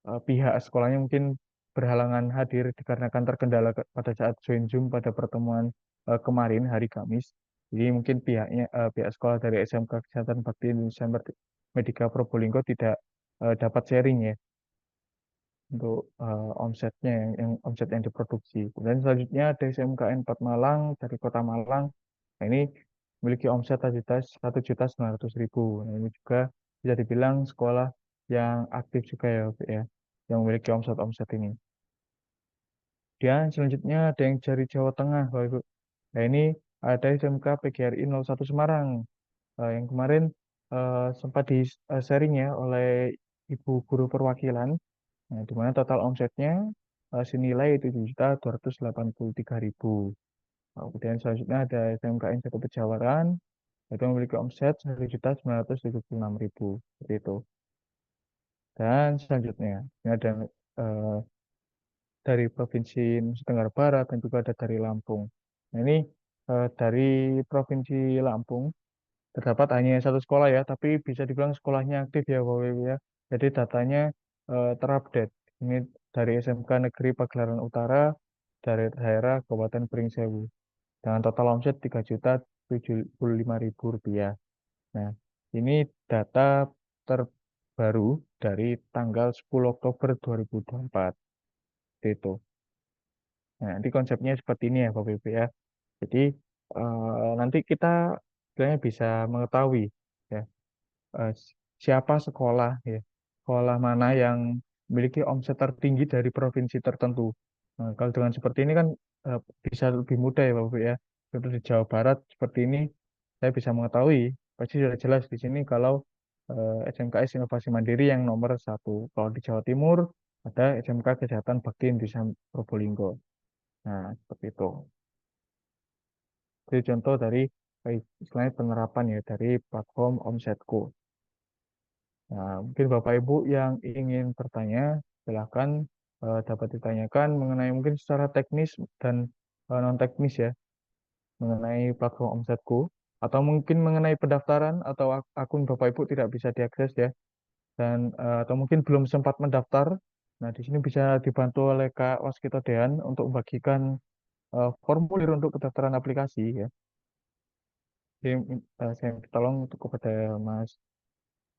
pihak sekolahnya mungkin berhalangan hadir dikarenakan terkendala pada saat join Zoom pada pertemuan kemarin hari Kamis. Jadi mungkin pihak sekolah dari SMK Kesehatan Bakti Indonesia Medika Probolinggo tidak dapat sharing ya untuk omsetnya yang omset yang diproduksi. Kemudian selanjutnya ada SMKN 4 Malang dari Kota Malang. Nah, ini memiliki omset 1.900.000. Nah, ini juga bisa dibilang sekolah yang aktif juga ya, Bu, ya, yang memiliki omset-omset ini. Dan selanjutnya ada yang dari Jawa Tengah, Bapak Ibu. Nah, ini ada SMK PGRI 01 Semarang. Yang kemarin sempat di-sharing ya oleh Ibu Guru Perwakilan. Nah, di mana total omsetnya senilai 7.283.000. Nah, kemudian selanjutnya ada SMKN 1 Pejawaran, itu memiliki omset 1.976.000. Seperti itu. Dan selanjutnya, ini ada eh, dari Provinsi Nusa Tenggara Barat dan juga ada dari Lampung. Nah, ini dari Provinsi Lampung terdapat hanya satu sekolah ya, tapi bisa dibilang sekolahnya aktif ya Bapak Ibu ya. Jadi datanya terupdate. Ini dari SMK Negeri Pagelaran Utara dari daerah Kabupaten Pringsewu dengan total omset 3.075.000 rupiah. Nah, ini data terbaru dari tanggal 10 Oktober 2024. Itu. Nah, nanti konsepnya seperti ini ya Bapak Ibu ya. Jadi nanti kita sebenarnya bisa mengetahui ya eh, siapa sekolah ya, sekolah mana yang memiliki omset tertinggi dari provinsi tertentu. Nah, kalau dengan seperti ini kan bisa lebih mudah ya Bapak ya. Contoh di Jawa Barat seperti ini saya bisa mengetahui pasti sudah jelas di sini kalau SMKS Inovasi Mandiri yang nomor satu. Kalau di Jawa Timur ada SMK Kesehatan Bakti Indonesia Probolinggo. Nah, seperti itu. Itu contoh dari istilahnya penerapan ya dari platform Omsetku. Nah, mungkin Bapak Ibu yang ingin bertanya, silakan dapat ditanyakan mengenai mungkin secara teknis dan non teknis ya, mengenai platform Omsetku, atau mungkin mengenai pendaftaran atau akun Bapak Ibu tidak bisa diakses ya, dan atau mungkin belum sempat mendaftar. Nah, di sini bisa dibantu oleh Kak Waskito Dean untuk membagikan formulir untuk pendaftaran aplikasi ya. Jadi, saya minta tolong untuk kepada Mas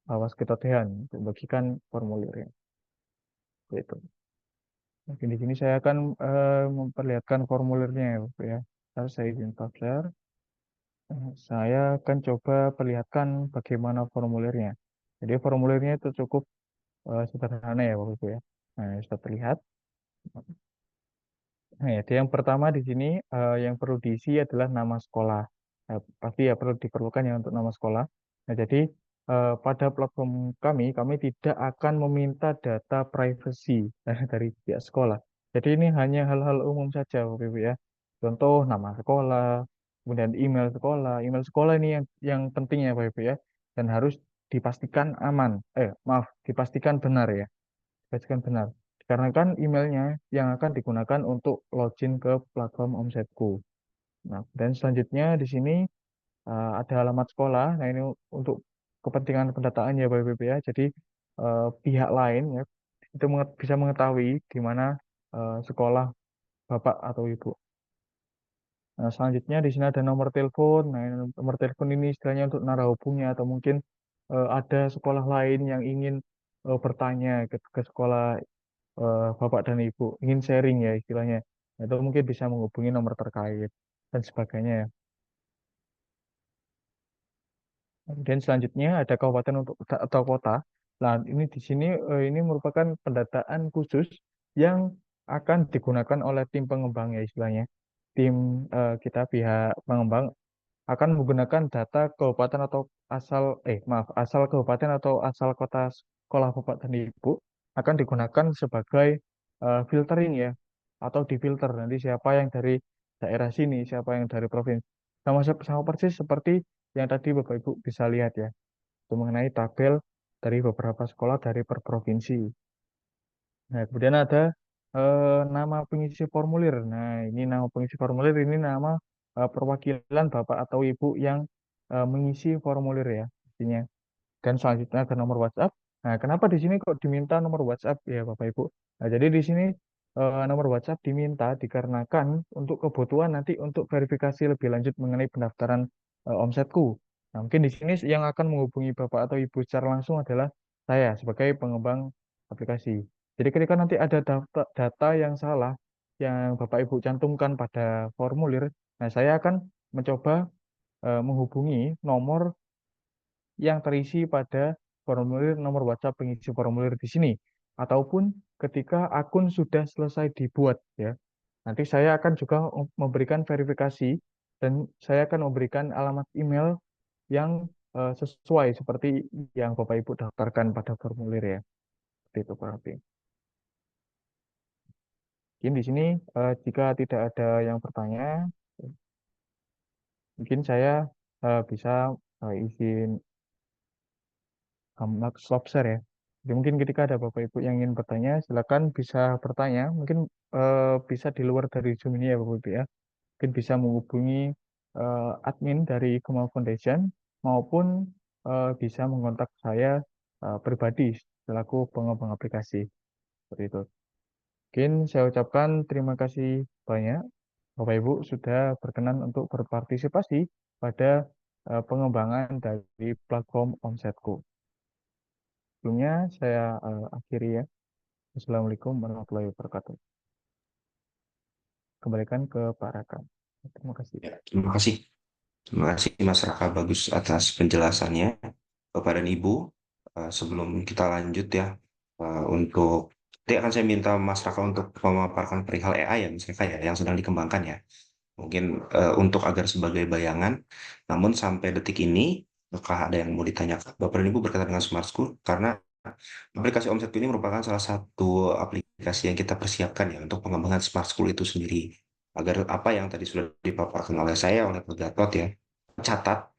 Waskito Dean untuk membagikan formulirnya. Gitu. Mungkin di sini saya akan memperlihatkan formulirnya ya, Bapak ya. Ntar saya izin capture. Saya akan coba perlihatkan bagaimana formulirnya. Jadi formulirnya itu cukup sederhana ya, Bapak Ibu ya. Nah, sudah terlihat. Nah, jadi yang pertama di sini yang perlu diisi adalah nama sekolah. Pasti ya perlu diperlukan ya untuk nama sekolah. Nah, jadi pada platform kami tidak akan meminta data privacy dari pihak sekolah. Jadi ini hanya hal-hal umum saja, Bapak Ibu ya. Contoh nama sekolah, kemudian email sekolah. Email sekolah ini yang penting ya, Bapak Ibu ya. Dan harus dipastikan aman. Maaf, dipastikan benar ya. Pastikan benar. Karena kan emailnya yang akan digunakan untuk login ke platform Omsetku. Nah, dan selanjutnya di sini ada alamat sekolah. Nah, ini untuk kepentingan pendataan ya Bapak Ibu ya. Jadi pihak lain ya itu bisa mengetahui di mana sekolah Bapak atau Ibu. Nah, selanjutnya di sini ada nomor telepon. Nah, nomor telepon ini istilahnya untuk narah hubungnya atau mungkin ada sekolah lain yang ingin bertanya ke sekolah Bapak dan Ibu, ingin sharing ya istilahnya. Nah, itu mungkin bisa menghubungi nomor terkait dan sebagainya ya. Kemudian selanjutnya ada kabupaten untuk atau kota. Nah, ini di sini ini merupakan pendataan khusus yang akan digunakan oleh tim pengembang ya istilahnya. Tim kita pihak pengembang akan menggunakan data kabupaten atau asal kabupaten atau asal kota sekolah Bapak dan Ibu akan digunakan sebagai filtering ya atau difilter nanti siapa yang dari daerah sini, siapa yang dari provinsi. Sama persis seperti yang tadi Bapak Ibu bisa lihat ya, itu mengenai tabel dari beberapa sekolah dari per provinsi. Nah, kemudian ada nama pengisi formulir. Nah, ini nama pengisi formulir, ini nama perwakilan Bapak atau Ibu yang mengisi formulir ya, intinya. Dan selanjutnya ada nomor WhatsApp. Nah, kenapa di sini kok diminta nomor WhatsApp ya Bapak Ibu? Nah, jadi di sini nomor WhatsApp diminta dikarenakan untuk kebutuhan nanti untuk verifikasi lebih lanjut mengenai pendaftaran omsetku. Nah, mungkin di sini yang akan menghubungi Bapak atau Ibu secara langsung adalah saya sebagai pengembang aplikasi. Jadi ketika nanti ada data yang salah yang Bapak Ibu cantumkan pada formulir, nah saya akan mencoba menghubungi nomor yang terisi pada formulir nomor WhatsApp pengisi formulir di sini. Ataupun ketika akun sudah selesai dibuat ya. Nanti saya akan juga memberikan verifikasi dan saya akan memberikan alamat email yang sesuai seperti yang Bapak Ibu daftarkan pada formulir ya. Seperti itu Pak Rafi. Mungkin di sini jika tidak ada yang bertanya, mungkin saya bisa izin stop share ya. Jadi mungkin ketika ada Bapak Ibu yang ingin bertanya, silakan bisa bertanya. Mungkin bisa di luar dari Zoom ini ya Bapak Ibu ya. Mungkin bisa menghubungi admin dari Gema Foundation maupun bisa mengontak saya pribadi selaku pengembang aplikasi. Seperti itu. Mungkin saya ucapkan terima kasih banyak Bapak Ibu sudah berkenan untuk berpartisipasi pada pengembangan dari platform Omsetku. Sebelumnya saya akhiri ya. Assalamualaikum warahmatullahi wabarakatuh. Kembalikan ke Pak Raka. Terima kasih. Ya, terima kasih. Terima kasih Mas Raka bagus atas penjelasannya. Bapak dan Ibu, sebelum kita lanjut ya, untuk nanti akan saya minta Mas Raka untuk memaparkan perihal AI ya, Mas Raka ya, yang sedang dikembangkan ya. Mungkin untuk agar sebagai bayangan, namun sampai detik ini, apakah ada yang mau ditanyakan? Bapak dan Ibu berkaitan dengan Smart School, karena aplikasi Omset ini merupakan salah satu aplikasi yang kita persiapkan ya untuk pengembangan Smart School itu sendiri. Agar apa yang tadi sudah dipaparkan oleh saya, oleh Pak Gatot ya, catat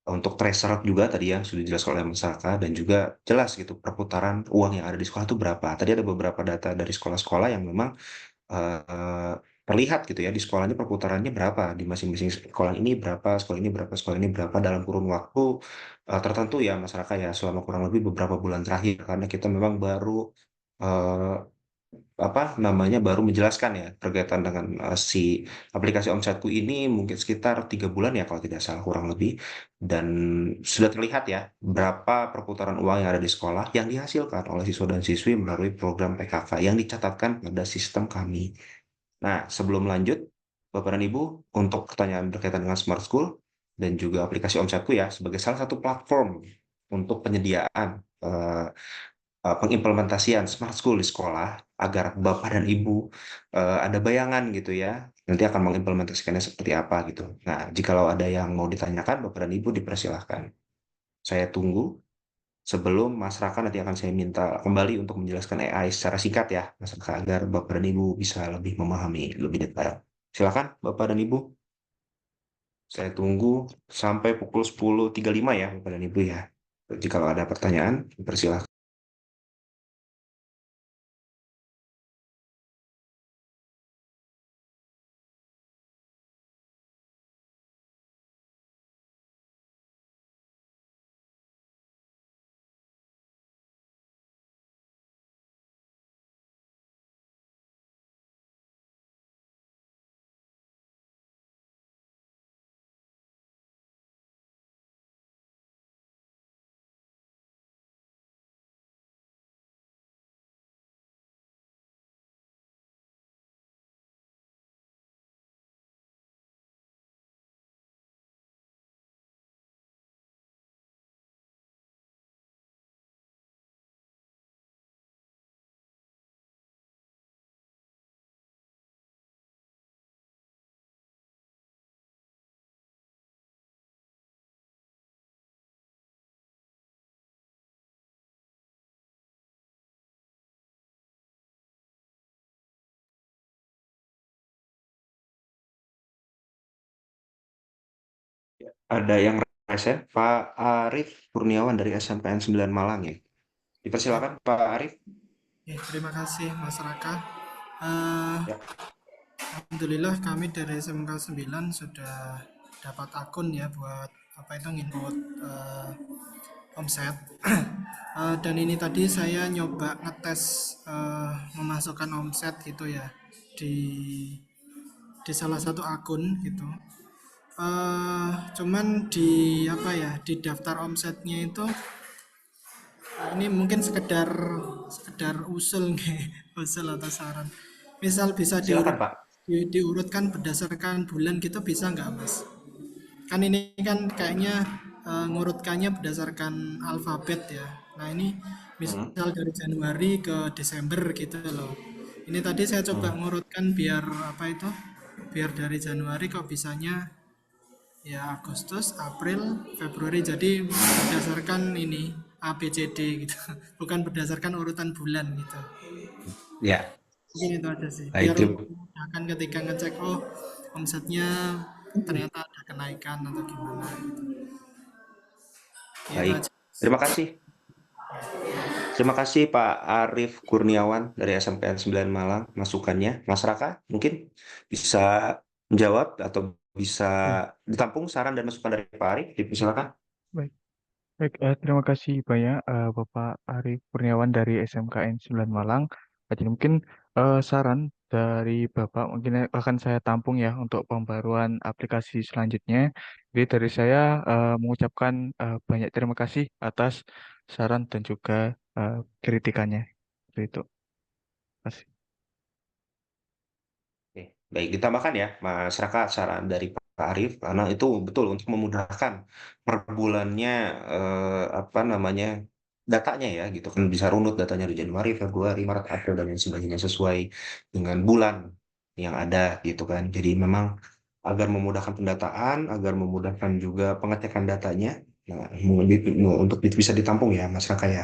untuk tracer juga tadi yang sudah dijelaskan oleh masyarakat dan juga jelas gitu perputaran uang yang ada di sekolah itu berapa. Tadi ada beberapa data dari sekolah-sekolah yang memang eh, terlihat gitu ya di sekolah ini perputarannya berapa di masing-masing sekolah ini berapa sekolah ini berapa dalam kurun waktu tertentu ya masyarakat ya selama kurang lebih beberapa bulan terakhir karena kita memang baru eh, apa namanya baru menjelaskan ya berkaitan dengan si aplikasi Omsetku ini mungkin sekitar 3 bulan ya kalau tidak salah kurang lebih dan sudah terlihat ya berapa perputaran uang yang ada di sekolah yang dihasilkan oleh siswa dan siswi melalui program PKK yang dicatatkan pada sistem kami. Nah, sebelum lanjut, Bapak dan Ibu, untuk pertanyaan berkaitan dengan Smart School dan juga aplikasi Omsetku ya, sebagai salah satu platform untuk penyediaan pengimplementasian Smart School di sekolah, agar Bapak dan Ibu ada bayangan gitu ya, nanti akan mengimplementasikannya seperti apa gitu. Nah, jikalau ada yang mau ditanyakan, Bapak dan Ibu dipersilahkan. Saya tunggu sebelum Mas Raka nanti akan saya minta kembali untuk menjelaskan AI secara singkat ya, Mas Raka, agar Bapak dan Ibu bisa lebih memahami lebih detail. Silakan Bapak dan Ibu, saya tunggu sampai pukul 10.35 ya Bapak dan Ibu ya. Jika ada pertanyaan, persilahkan. Ada yang resen, Pak Arif Kurniawan dari SMPN 9 Malang ya. Ya, Dipersilakan Pak Arif. terima kasih Mas Raka. Eh, Ya. Alhamdulillah kami dari SMK 9 sudah dapat akun ya buat apa itu nginput omset. Dan ini tadi saya nyoba ngetes memasukkan omset gitu ya di di salah satu akun gitu. Cuman di apa ya di daftar omsetnya itu ini mungkin sekedar sekedar usul nih, usul atau saran. Misal bisa Silakan Pak. diurutkan berdasarkan bulan gitu bisa nggak Mas? Kan ini kan kayaknya ngurutkannya berdasarkan alfabet ya. Nah ini Hmm, misal dari Januari ke Desember gitu loh. Ini tadi saya coba hmm. ngurutkan biar apa itu? Biar dari Januari kok bisanya ya Agustus, April, Februari. Jadi berdasarkan ini A B C D gitu. Bukan berdasarkan urutan bulan gitu. Ya, Mungkin itu aja sih. baik. Biar lebih memudahkan ketika ngecek oh omsetnya ternyata ada kenaikan atau gimana gitu. Ya itu Baik. aja. Terima kasih. Terima kasih Pak Arif Kurniawan dari SMPN 9 Malang masukannya. Mas Raka mungkin bisa menjawab atau bisa Ya, ditampung saran dan masukan dari Pak Arif. Dipersilakan. baik. Baik, terima kasih banyak Bapak Arif Kurniawan dari SMKN 9 Malang. Jadi mungkin saran dari Bapak mungkin akan saya tampung ya untuk pembaruan aplikasi selanjutnya. Jadi dari saya mengucapkan banyak terima kasih atas saran dan juga kritikannya. Seperti itu. Terima kasih. Oke, baik, ditambahkan ya, masyarakat saran dari Pak Arief, karena itu betul untuk memudahkan per bulannya apa namanya datanya ya, gitu kan bisa runut datanya di Januari, Februari, Maret, April dan lain sebagainya sesuai dengan bulan yang ada gitu kan. Jadi memang agar memudahkan pendataan, agar memudahkan juga pengecekan datanya, nah, untuk bisa ditampung ya masyarakat ya.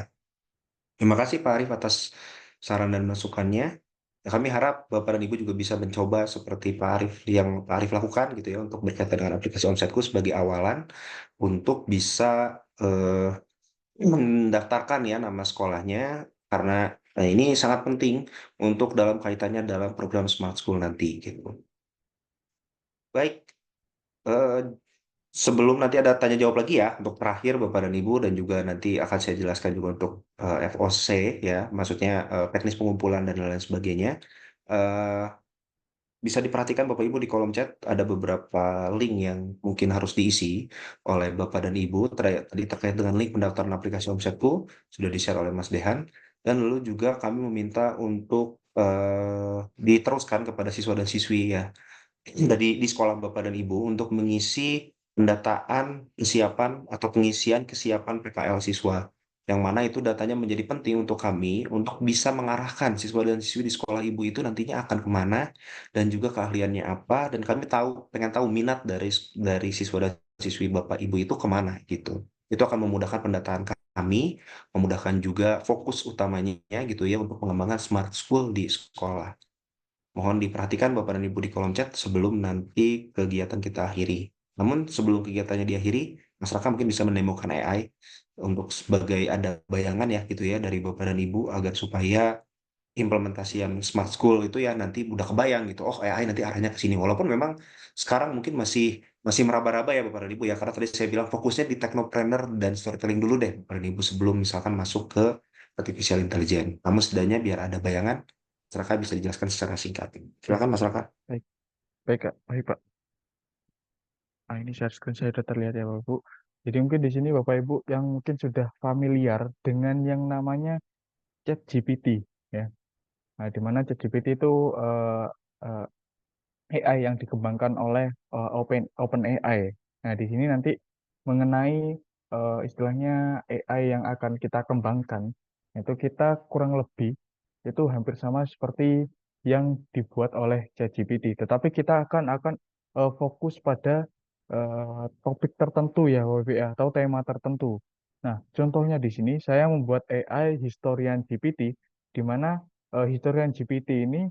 Terima kasih Pak Arief atas saran dan masukannya. Ya, kami harap Bapak dan Ibu juga bisa mencoba seperti Pak Arief yang Pak Arief lakukan gitu ya untuk berkaitan dengan aplikasi Omsetku sebagai awalan untuk bisa eh, mendaftarkan ya nama sekolahnya karena ini sangat penting untuk dalam kaitannya dalam program Smart School nanti gitu. Baik, eh, sebelum nanti ada tanya jawab lagi ya untuk terakhir Bapak dan Ibu dan juga nanti akan saya jelaskan juga untuk FOC ya, maksudnya teknis pengumpulan dan lain sebagainya. Eh, Bisa diperhatikan Bapak Ibu di kolom chat ada beberapa link yang mungkin harus diisi oleh Bapak dan Ibu tadi terkait dengan link pendaftaran aplikasi Omsetku sudah di-share oleh Mas Dehan dan lalu juga kami meminta untuk diteruskan kepada siswa dan siswi ya di sekolah Bapak dan Ibu untuk mengisi pendataan kesiapan atau pengisian kesiapan PKL siswa. Yang mana itu datanya menjadi penting untuk kami untuk bisa mengarahkan siswa dan siswi di sekolah ibu itu nantinya akan kemana dan juga keahliannya apa dan kami pengen tahu minat dari siswa dan siswi Bapak Ibu itu kemana gitu. Itu akan memudahkan pendataan kami, memudahkan juga fokus utamanya gitu ya untuk pengembangan smart school di sekolah. Mohon diperhatikan Bapak dan Ibu di kolom chat sebelum nanti kegiatan kita akhiri. Namun sebelum kegiatannya diakhiri, masyarakat mungkin bisa menemukan AI untuk sebagai ada bayangan ya gitu ya dari Bapak dan Ibu agar supaya implementasian smart school itu ya nanti udah kebayang gitu. Oh AI nanti arahnya ke sini. Walaupun memang sekarang mungkin masih masih meraba-raba ya Bapak dan Ibu ya karena tadi saya bilang fokusnya di technopreneur dan storytelling dulu deh Bapak dan Ibu sebelum misalkan masuk ke artificial intelligence. Namun setidaknya biar ada bayangan, masyarakat bisa dijelaskan secara singkat. Ya, Silakan masyarakat. baik. Baik, Kak. Baik, Pak. Nah, ini share screen saya sudah terlihat ya, Bapak Ibu. Jadi mungkin di sini Bapak Ibu yang mungkin sudah familiar dengan yang namanya ChatGPT ya. Nah, di mana ChatGPT itu eh, eh, AI yang dikembangkan oleh OpenAI. Nah, di sini nanti mengenai istilahnya AI yang akan kita kembangkan, itu kita kurang lebih itu hampir sama seperti yang dibuat oleh ChatGPT. Tetapi kita akan fokus pada topik tertentu ya, WBA, atau tema tertentu. Nah, contohnya di sini saya membuat AI Historian GPT, di mana Historian GPT ini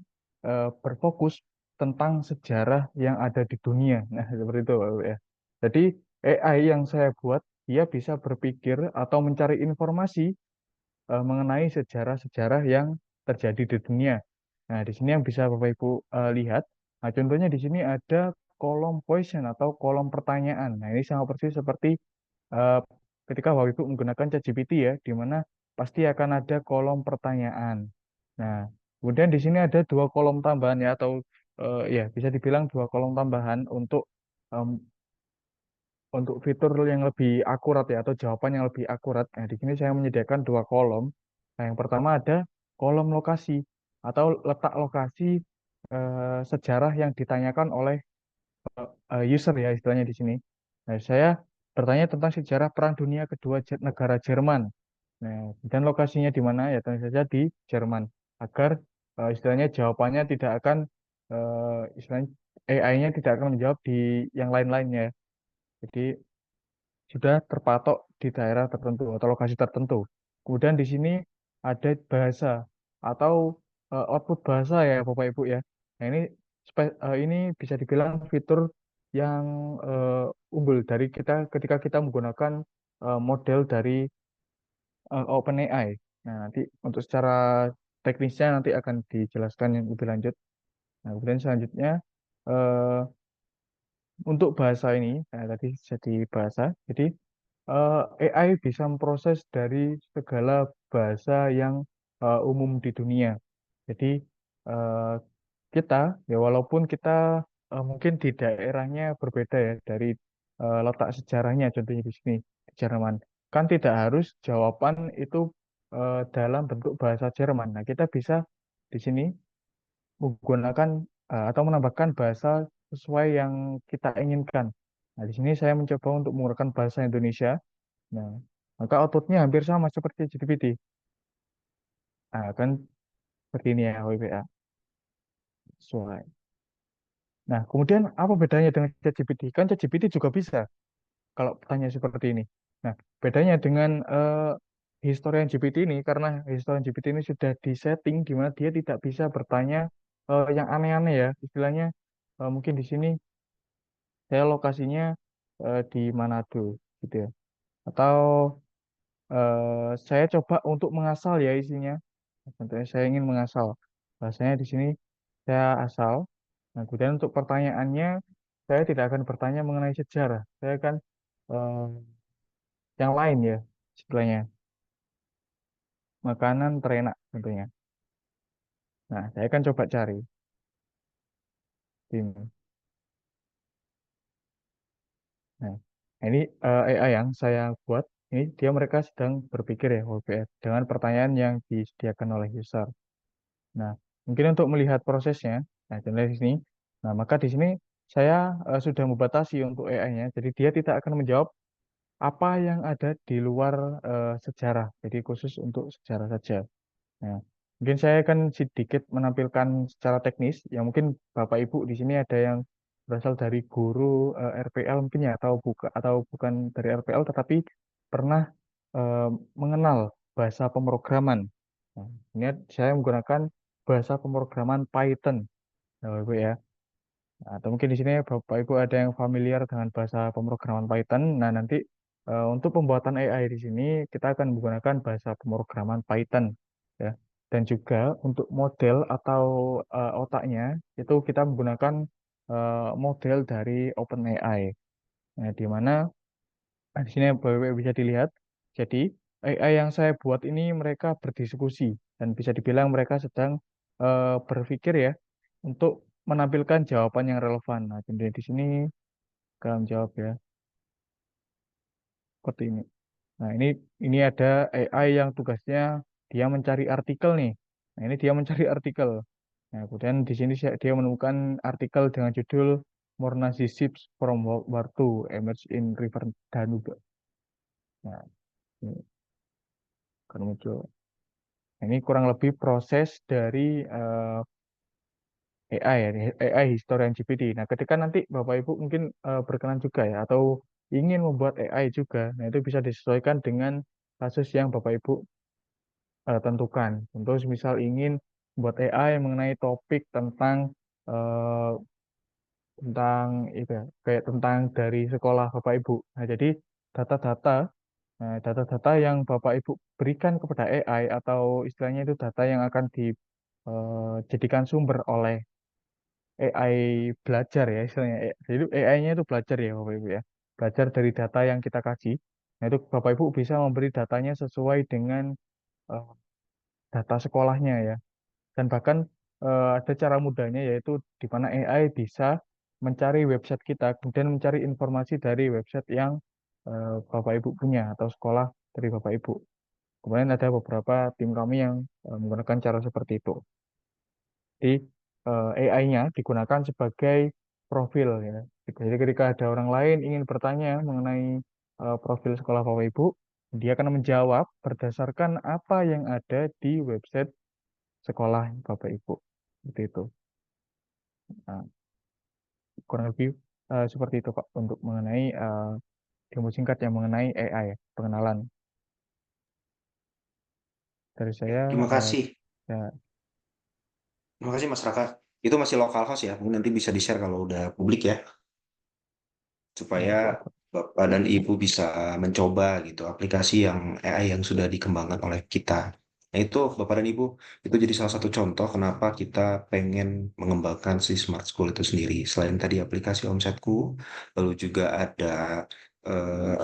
berfokus tentang sejarah yang ada di dunia. Nah, seperti itu, Pak, ya. Jadi AI yang saya buat, dia bisa berpikir atau mencari informasi mengenai sejarah-sejarah yang terjadi di dunia. Nah, di sini yang bisa Bapak Ibu lihat, nah, contohnya di sini ada kolom question atau kolom pertanyaan. Nah, ini sama persis seperti eh, ketika Bapak Ibu menggunakan ChatGPT ya, di mana pasti akan ada kolom pertanyaan. Nah, kemudian di sini ada dua kolom tambahan ya, atau ya bisa dibilang dua kolom tambahan em, untuk fitur yang lebih akurat ya, atau jawaban yang lebih akurat. Nah, di sini saya menyediakan dua kolom. Nah, yang pertama ada kolom lokasi atau letak lokasi sejarah yang ditanyakan oleh user ya istilahnya di sini. Nah, saya bertanya tentang sejarah Perang Dunia Kedua negara Jerman. Nah, dan lokasinya di mana ya tentu saja di Jerman agar istilahnya jawabannya tidak akan istilahnya AI-nya tidak akan menjawab di yang lain-lainnya. Jadi sudah terpatok di daerah tertentu atau lokasi tertentu. Kemudian di sini ada bahasa atau output bahasa ya Bapak Ibu ya. Nah ini ini bisa dibilang fitur yang unggul dari kita ketika kita menggunakan model dari OpenAI. Nah nanti untuk secara teknisnya nanti akan dijelaskan yang lebih lanjut. Nah kemudian selanjutnya eh, untuk bahasa ini, nah, tadi jadi bahasa, jadi AI bisa memproses dari segala bahasa yang umum di dunia. Jadi eh, kita, ya walaupun kita mungkin di daerahnya berbeda ya dari letak sejarahnya, contohnya di sini di Jerman, kan tidak harus jawaban itu dalam bentuk bahasa Jerman. Nah, kita bisa di sini menggunakan atau menambahkan bahasa sesuai yang kita inginkan. Nah, di sini saya mencoba untuk menggunakan bahasa Indonesia. Nah, maka outputnya hampir sama seperti GPT. Nah, kan seperti ini ya WPA. Sesuai. Nah, kemudian apa bedanya dengan ChatGPT? Kan ChatGPT juga bisa kalau tanya seperti ini. Nah, bedanya dengan historian GPT ini, karena historian GPT ini sudah disetting di mana dia tidak bisa bertanya yang aneh-aneh ya. Istilahnya mungkin di sini saya lokasinya di Manado gitu ya. Atau saya coba untuk mengasal ya isinya. Contohnya saya ingin mengasal. Bahasanya di sini saya asal. Nah, kemudian untuk pertanyaannya, saya tidak akan bertanya mengenai sejarah. Saya akan eh, yang lain ya, istilahnya. Makanan terenak tentunya. Nah, saya akan coba cari ini. Nah, ini AI yang saya buat. Ini dia mereka sedang berpikir ya, WPF, dengan pertanyaan yang disediakan oleh user. Nah, mungkin untuk melihat prosesnya, nah contohnya di sini. Nah, maka di sini saya sudah membatasi untuk AI-nya. Jadi dia tidak akan menjawab apa yang ada di luar sejarah. Jadi khusus untuk sejarah saja. Nah, mungkin saya akan sedikit menampilkan secara teknis. Ya mungkin Bapak Ibu di sini ada yang berasal dari guru RPL mungkin ya atau bukan dari RPL tetapi pernah eh, mengenal bahasa pemrograman. Nah, ini saya menggunakan bahasa pemrograman Python, ya, Bapak Ibu ya. Nah, atau mungkin di sini Bapak Ibu ada yang familiar dengan bahasa pemrograman Python. Nah, nanti untuk pembuatan AI di sini kita akan menggunakan bahasa pemrograman Python ya. Dan juga untuk model atau otaknya itu kita menggunakan model dari OpenAI. Nah, di mana di sini Bapak Ibu bisa dilihat. Jadi AI yang saya buat ini mereka berdiskusi dan bisa dibilang mereka sedang berpikir ya untuk menampilkan jawaban yang relevan. Nah, jadi di sini kamu jawab ya seperti ini. Nah, ini ada AI yang tugasnya dia mencari artikel nih. Nah, ini dia mencari artikel. Nah, kemudian di sini dia menemukan artikel dengan judul More Nazi Ships from World War II Emerge in River Danube. Nah, ini akan muncul. Nah, ini kurang lebih proses dari AI ya, AI Historian GPT. Nah, ketika nanti Bapak Ibu mungkin berkenan juga ya, atau ingin membuat AI juga, nah itu bisa disesuaikan dengan kasus yang Bapak Ibu tentukan. Contoh misal ingin membuat AI mengenai topik tentang eh, tentang itu ya, kayak tentang dari sekolah Bapak Ibu. Nah, jadi data-data data-data yang Bapak Ibu berikan kepada AI atau istilahnya itu data yang akan dijadikan sumber oleh AI belajar ya istilahnya. Jadi AI-nya itu belajar ya Bapak Ibu ya. Belajar dari data yang kita kaji. Nah, itu Bapak Ibu bisa memberi datanya sesuai dengan eh, data sekolahnya ya. Dan bahkan ada cara mudahnya yaitu di mana AI bisa mencari website kita, kemudian mencari informasi dari website yang Bapak Ibu punya atau sekolah dari Bapak Ibu. Kemudian ada beberapa tim kami yang menggunakan cara seperti itu. Jadi AI-nya digunakan sebagai profil ya. Jadi ketika ada orang lain ingin bertanya mengenai profil sekolah Bapak Ibu, dia akan menjawab berdasarkan apa yang ada di website sekolah Bapak Ibu. Seperti itu. Nah, kurang lebih seperti itu Pak untuk mengenai ilmu singkat yang mengenai AI ya, pengenalan dari Ya, saya. terima kasih. Ya, Terima kasih Mas Raka. Itu masih lokal host ya, mungkin nanti bisa di-share kalau udah publik ya, ya, supaya Pak. Bapak dan Ibu bisa mencoba gitu aplikasi yang AI yang sudah dikembangkan oleh kita. Nah itu Bapak dan Ibu, itu jadi salah satu contoh kenapa kita pengen mengembangkan si Smart School itu sendiri. Selain tadi aplikasi Omsetku, lalu juga ada eh,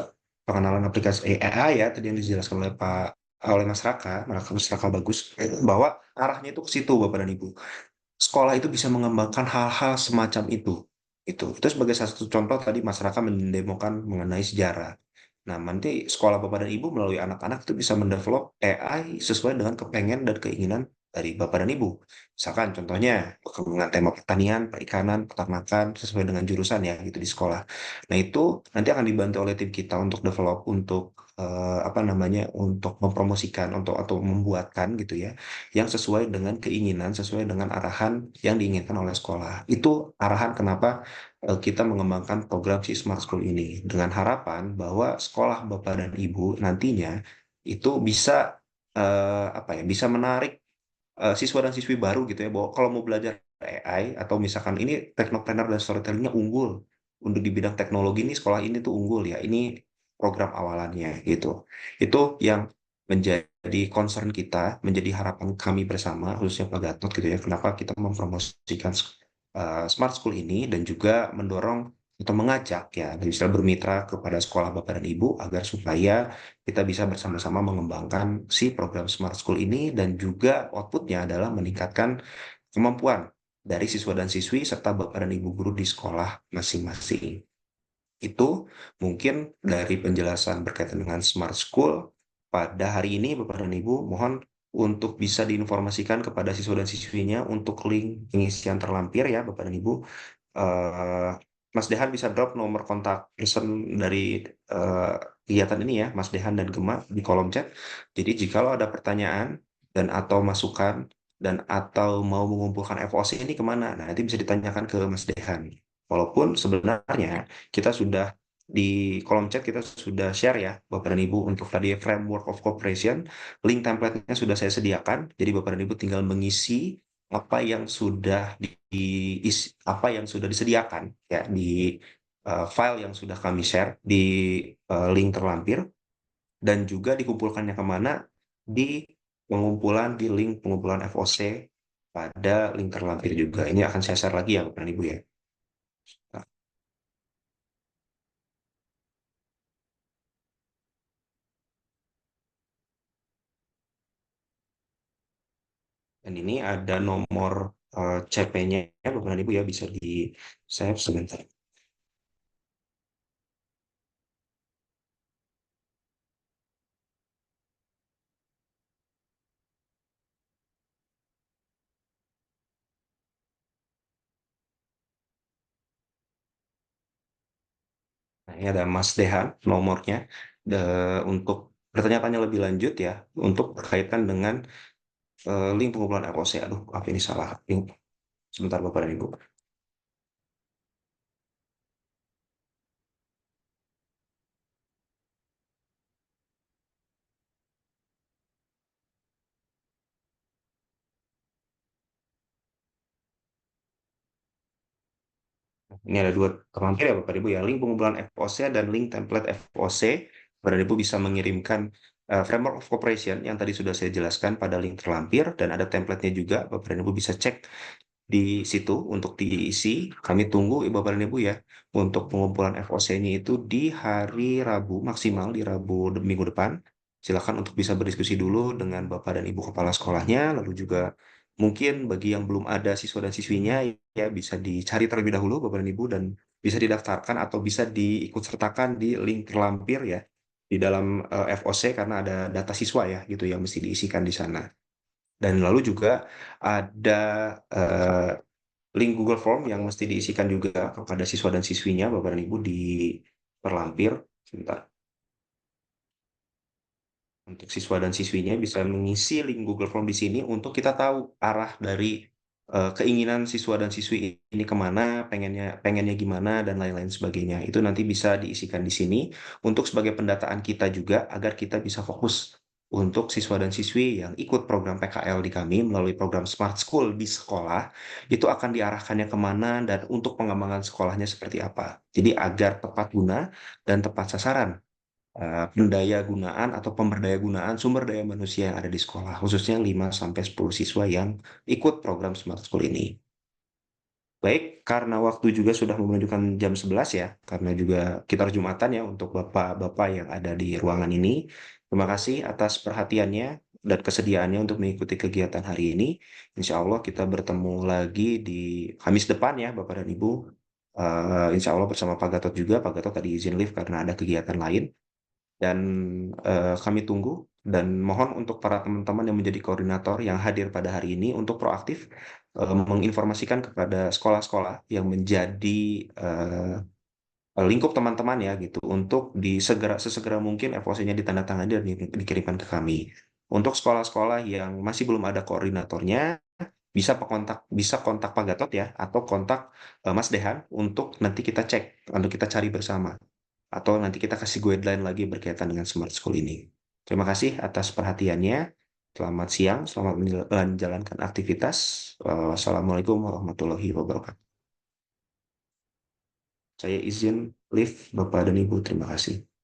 pengenalan aplikasi AI ya, tadi yang dijelaskan oleh Mas Raka bagus, bahwa arahnya itu ke situ Bapak dan Ibu, sekolah itu bisa mengembangkan hal-hal semacam itu. Itu sebagai salah satu contoh tadi masyarakat mendemokan mengenai sejarah. Nah, nanti sekolah Bapak dan Ibu melalui anak-anak itu bisa mendevelop AI sesuai dengan kepengen dan keinginan dari Bapak dan Ibu. Misalkan contohnya dengan tema pertanian, perikanan, peternakan sesuai dengan jurusan ya gitu di sekolah. Nah, itu nanti akan dibantu oleh tim kita untuk develop untuk apa namanya untuk mempromosikan untuk atau membuatkan gitu ya yang sesuai dengan keinginan, sesuai dengan arahan yang diinginkan oleh sekolah. Itu arahan kenapa kita mengembangkan program si Smart School ini dengan harapan bahwa sekolah Bapak dan Ibu nantinya itu bisa apa ya, bisa menarik siswa dan siswi baru gitu ya, bahwa kalau mau belajar AI atau misalkan ini teknopreneur dan storytellingnya unggul untuk di bidang teknologi ini sekolah ini tuh unggul ya, ini program awalannya gitu. Itu yang menjadi concern kita, menjadi harapan kami bersama khususnya Pak Gatot gitu ya, kenapa kita mempromosikan Smart School ini dan juga mendorong atau mengajak ya, bisa bermitra kepada sekolah Bapak dan Ibu agar supaya kita bisa bersama-sama mengembangkan si program Smart School ini dan juga outputnya adalah meningkatkan kemampuan dari siswa dan siswi serta Bapak dan Ibu guru di sekolah masing-masing. Itu mungkin dari penjelasan berkaitan dengan Smart School pada hari ini Bapak dan Ibu mohon untuk bisa diinformasikan kepada siswa dan siswinya untuk link pengisian terlampir ya Bapak dan Ibu. eh, Mas Dehan bisa drop nomor kontak person dari eh, kegiatan ini ya, Mas Dehan dan Gema di kolom chat. Jadi jikalau ada pertanyaan dan atau masukan dan atau mau mengumpulkan FOC ini kemana? Nah, nanti bisa ditanyakan ke Mas Dehan. Walaupun sebenarnya kita sudah di kolom chat kita sudah share ya Bapak dan Ibu untuk tadi framework of cooperation, link template-nya sudah saya sediakan. Jadi Bapak dan Ibu tinggal mengisi apa yang sudah apa yang sudah disediakan ya di file yang sudah kami share di link terlampir dan juga dikumpulkannya kemana di di link pengumpulan FOC pada link terlampir juga. Ini akan saya share lagi ya Bapak dan Ibu ya. Nah, dan ini ada nomor CP-nya ya Bapak dan Ibu ya bisa di save sebentar. Nah, ini ada Mas Dehan nomornya untuk bertanya-tanya lebih lanjut ya untuk berkaitan dengan link pengumpulan ROC. Aduh, apa ini salah link. Sebentar Bapak dan Ibu. Ini ada dua terlampir ya Bapak Ibu ya, link pengumpulan FOC dan link template FOC. Bapak Ibu bisa mengirimkan framework of cooperation yang tadi sudah saya jelaskan pada link terlampir, dan ada templatenya juga. Bapak Ibu bisa cek di situ untuk diisi. Kami tunggu Bapak dan Ibu ya untuk pengumpulan FOC-nya itu di hari Rabu, maksimal di Rabu minggu depan. Silakan untuk bisa berdiskusi dulu dengan Bapak dan Ibu kepala sekolahnya, lalu juga mungkin bagi yang belum ada siswa dan siswinya ya bisa dicari terlebih dahulu Bapak dan Ibu, dan bisa didaftarkan atau bisa diikut sertakan di link terlampir ya di dalam FOC, karena ada data siswa ya gitu yang mesti diisikan di sana. Dan lalu juga ada eh, link Google Form yang mesti diisikan juga kepada siswa dan siswinya, Bapak dan Ibu, di terlampir. Sebentar. Untuk siswa dan siswinya bisa mengisi link Google Form di sini untuk kita tahu arah dari keinginan siswa dan siswi ini kemana, pengennya gimana, dan lain-lain sebagainya. Itu nanti bisa diisikan di sini untuk sebagai pendataan kita juga agar kita bisa fokus untuk siswa dan siswi yang ikut program PKL di kami melalui program Smart School di sekolah, itu akan diarahkannya kemana dan untuk pengembangan sekolahnya seperti apa. Jadi agar tepat guna dan tepat sasaran pendaya gunaan atau pemberdaya gunaan sumber daya manusia yang ada di sekolah, khususnya 5-10 siswa yang ikut program Smart School ini. Baik, karena waktu juga sudah menunjukkan jam 11 ya, karena juga kita Jumatan ya untuk bapak-bapak yang ada di ruangan ini. Terima kasih atas perhatiannya dan kesediaannya untuk mengikuti kegiatan hari ini. Insya Allah kita bertemu lagi di Kamis depan ya, Bapak dan Ibu. Insya Allah bersama Pak Gatot juga. Pak Gatot tadi izin live karena ada kegiatan lain. Dan kami tunggu dan mohon untuk para teman-teman yang menjadi koordinator yang hadir pada hari ini untuk proaktif menginformasikan kepada sekolah-sekolah yang menjadi lingkup teman-teman ya gitu untuk sesegera mungkin FOC-nya ditandatangani dan dikirimkan ke kami. Untuk sekolah-sekolah yang masih belum ada koordinatornya, bisa kontak Pak Gatot ya atau kontak Mas Dehan untuk nanti kita cek, untuk kita cari bersama, atau nanti kita kasih guideline lagi berkaitan dengan Smart School ini. Terima kasih atas perhatiannya. Selamat siang, selamat menjalankan aktivitas. Wassalamualaikum warahmatullahi wabarakatuh. Saya izin live, Bapak dan Ibu. Terima kasih.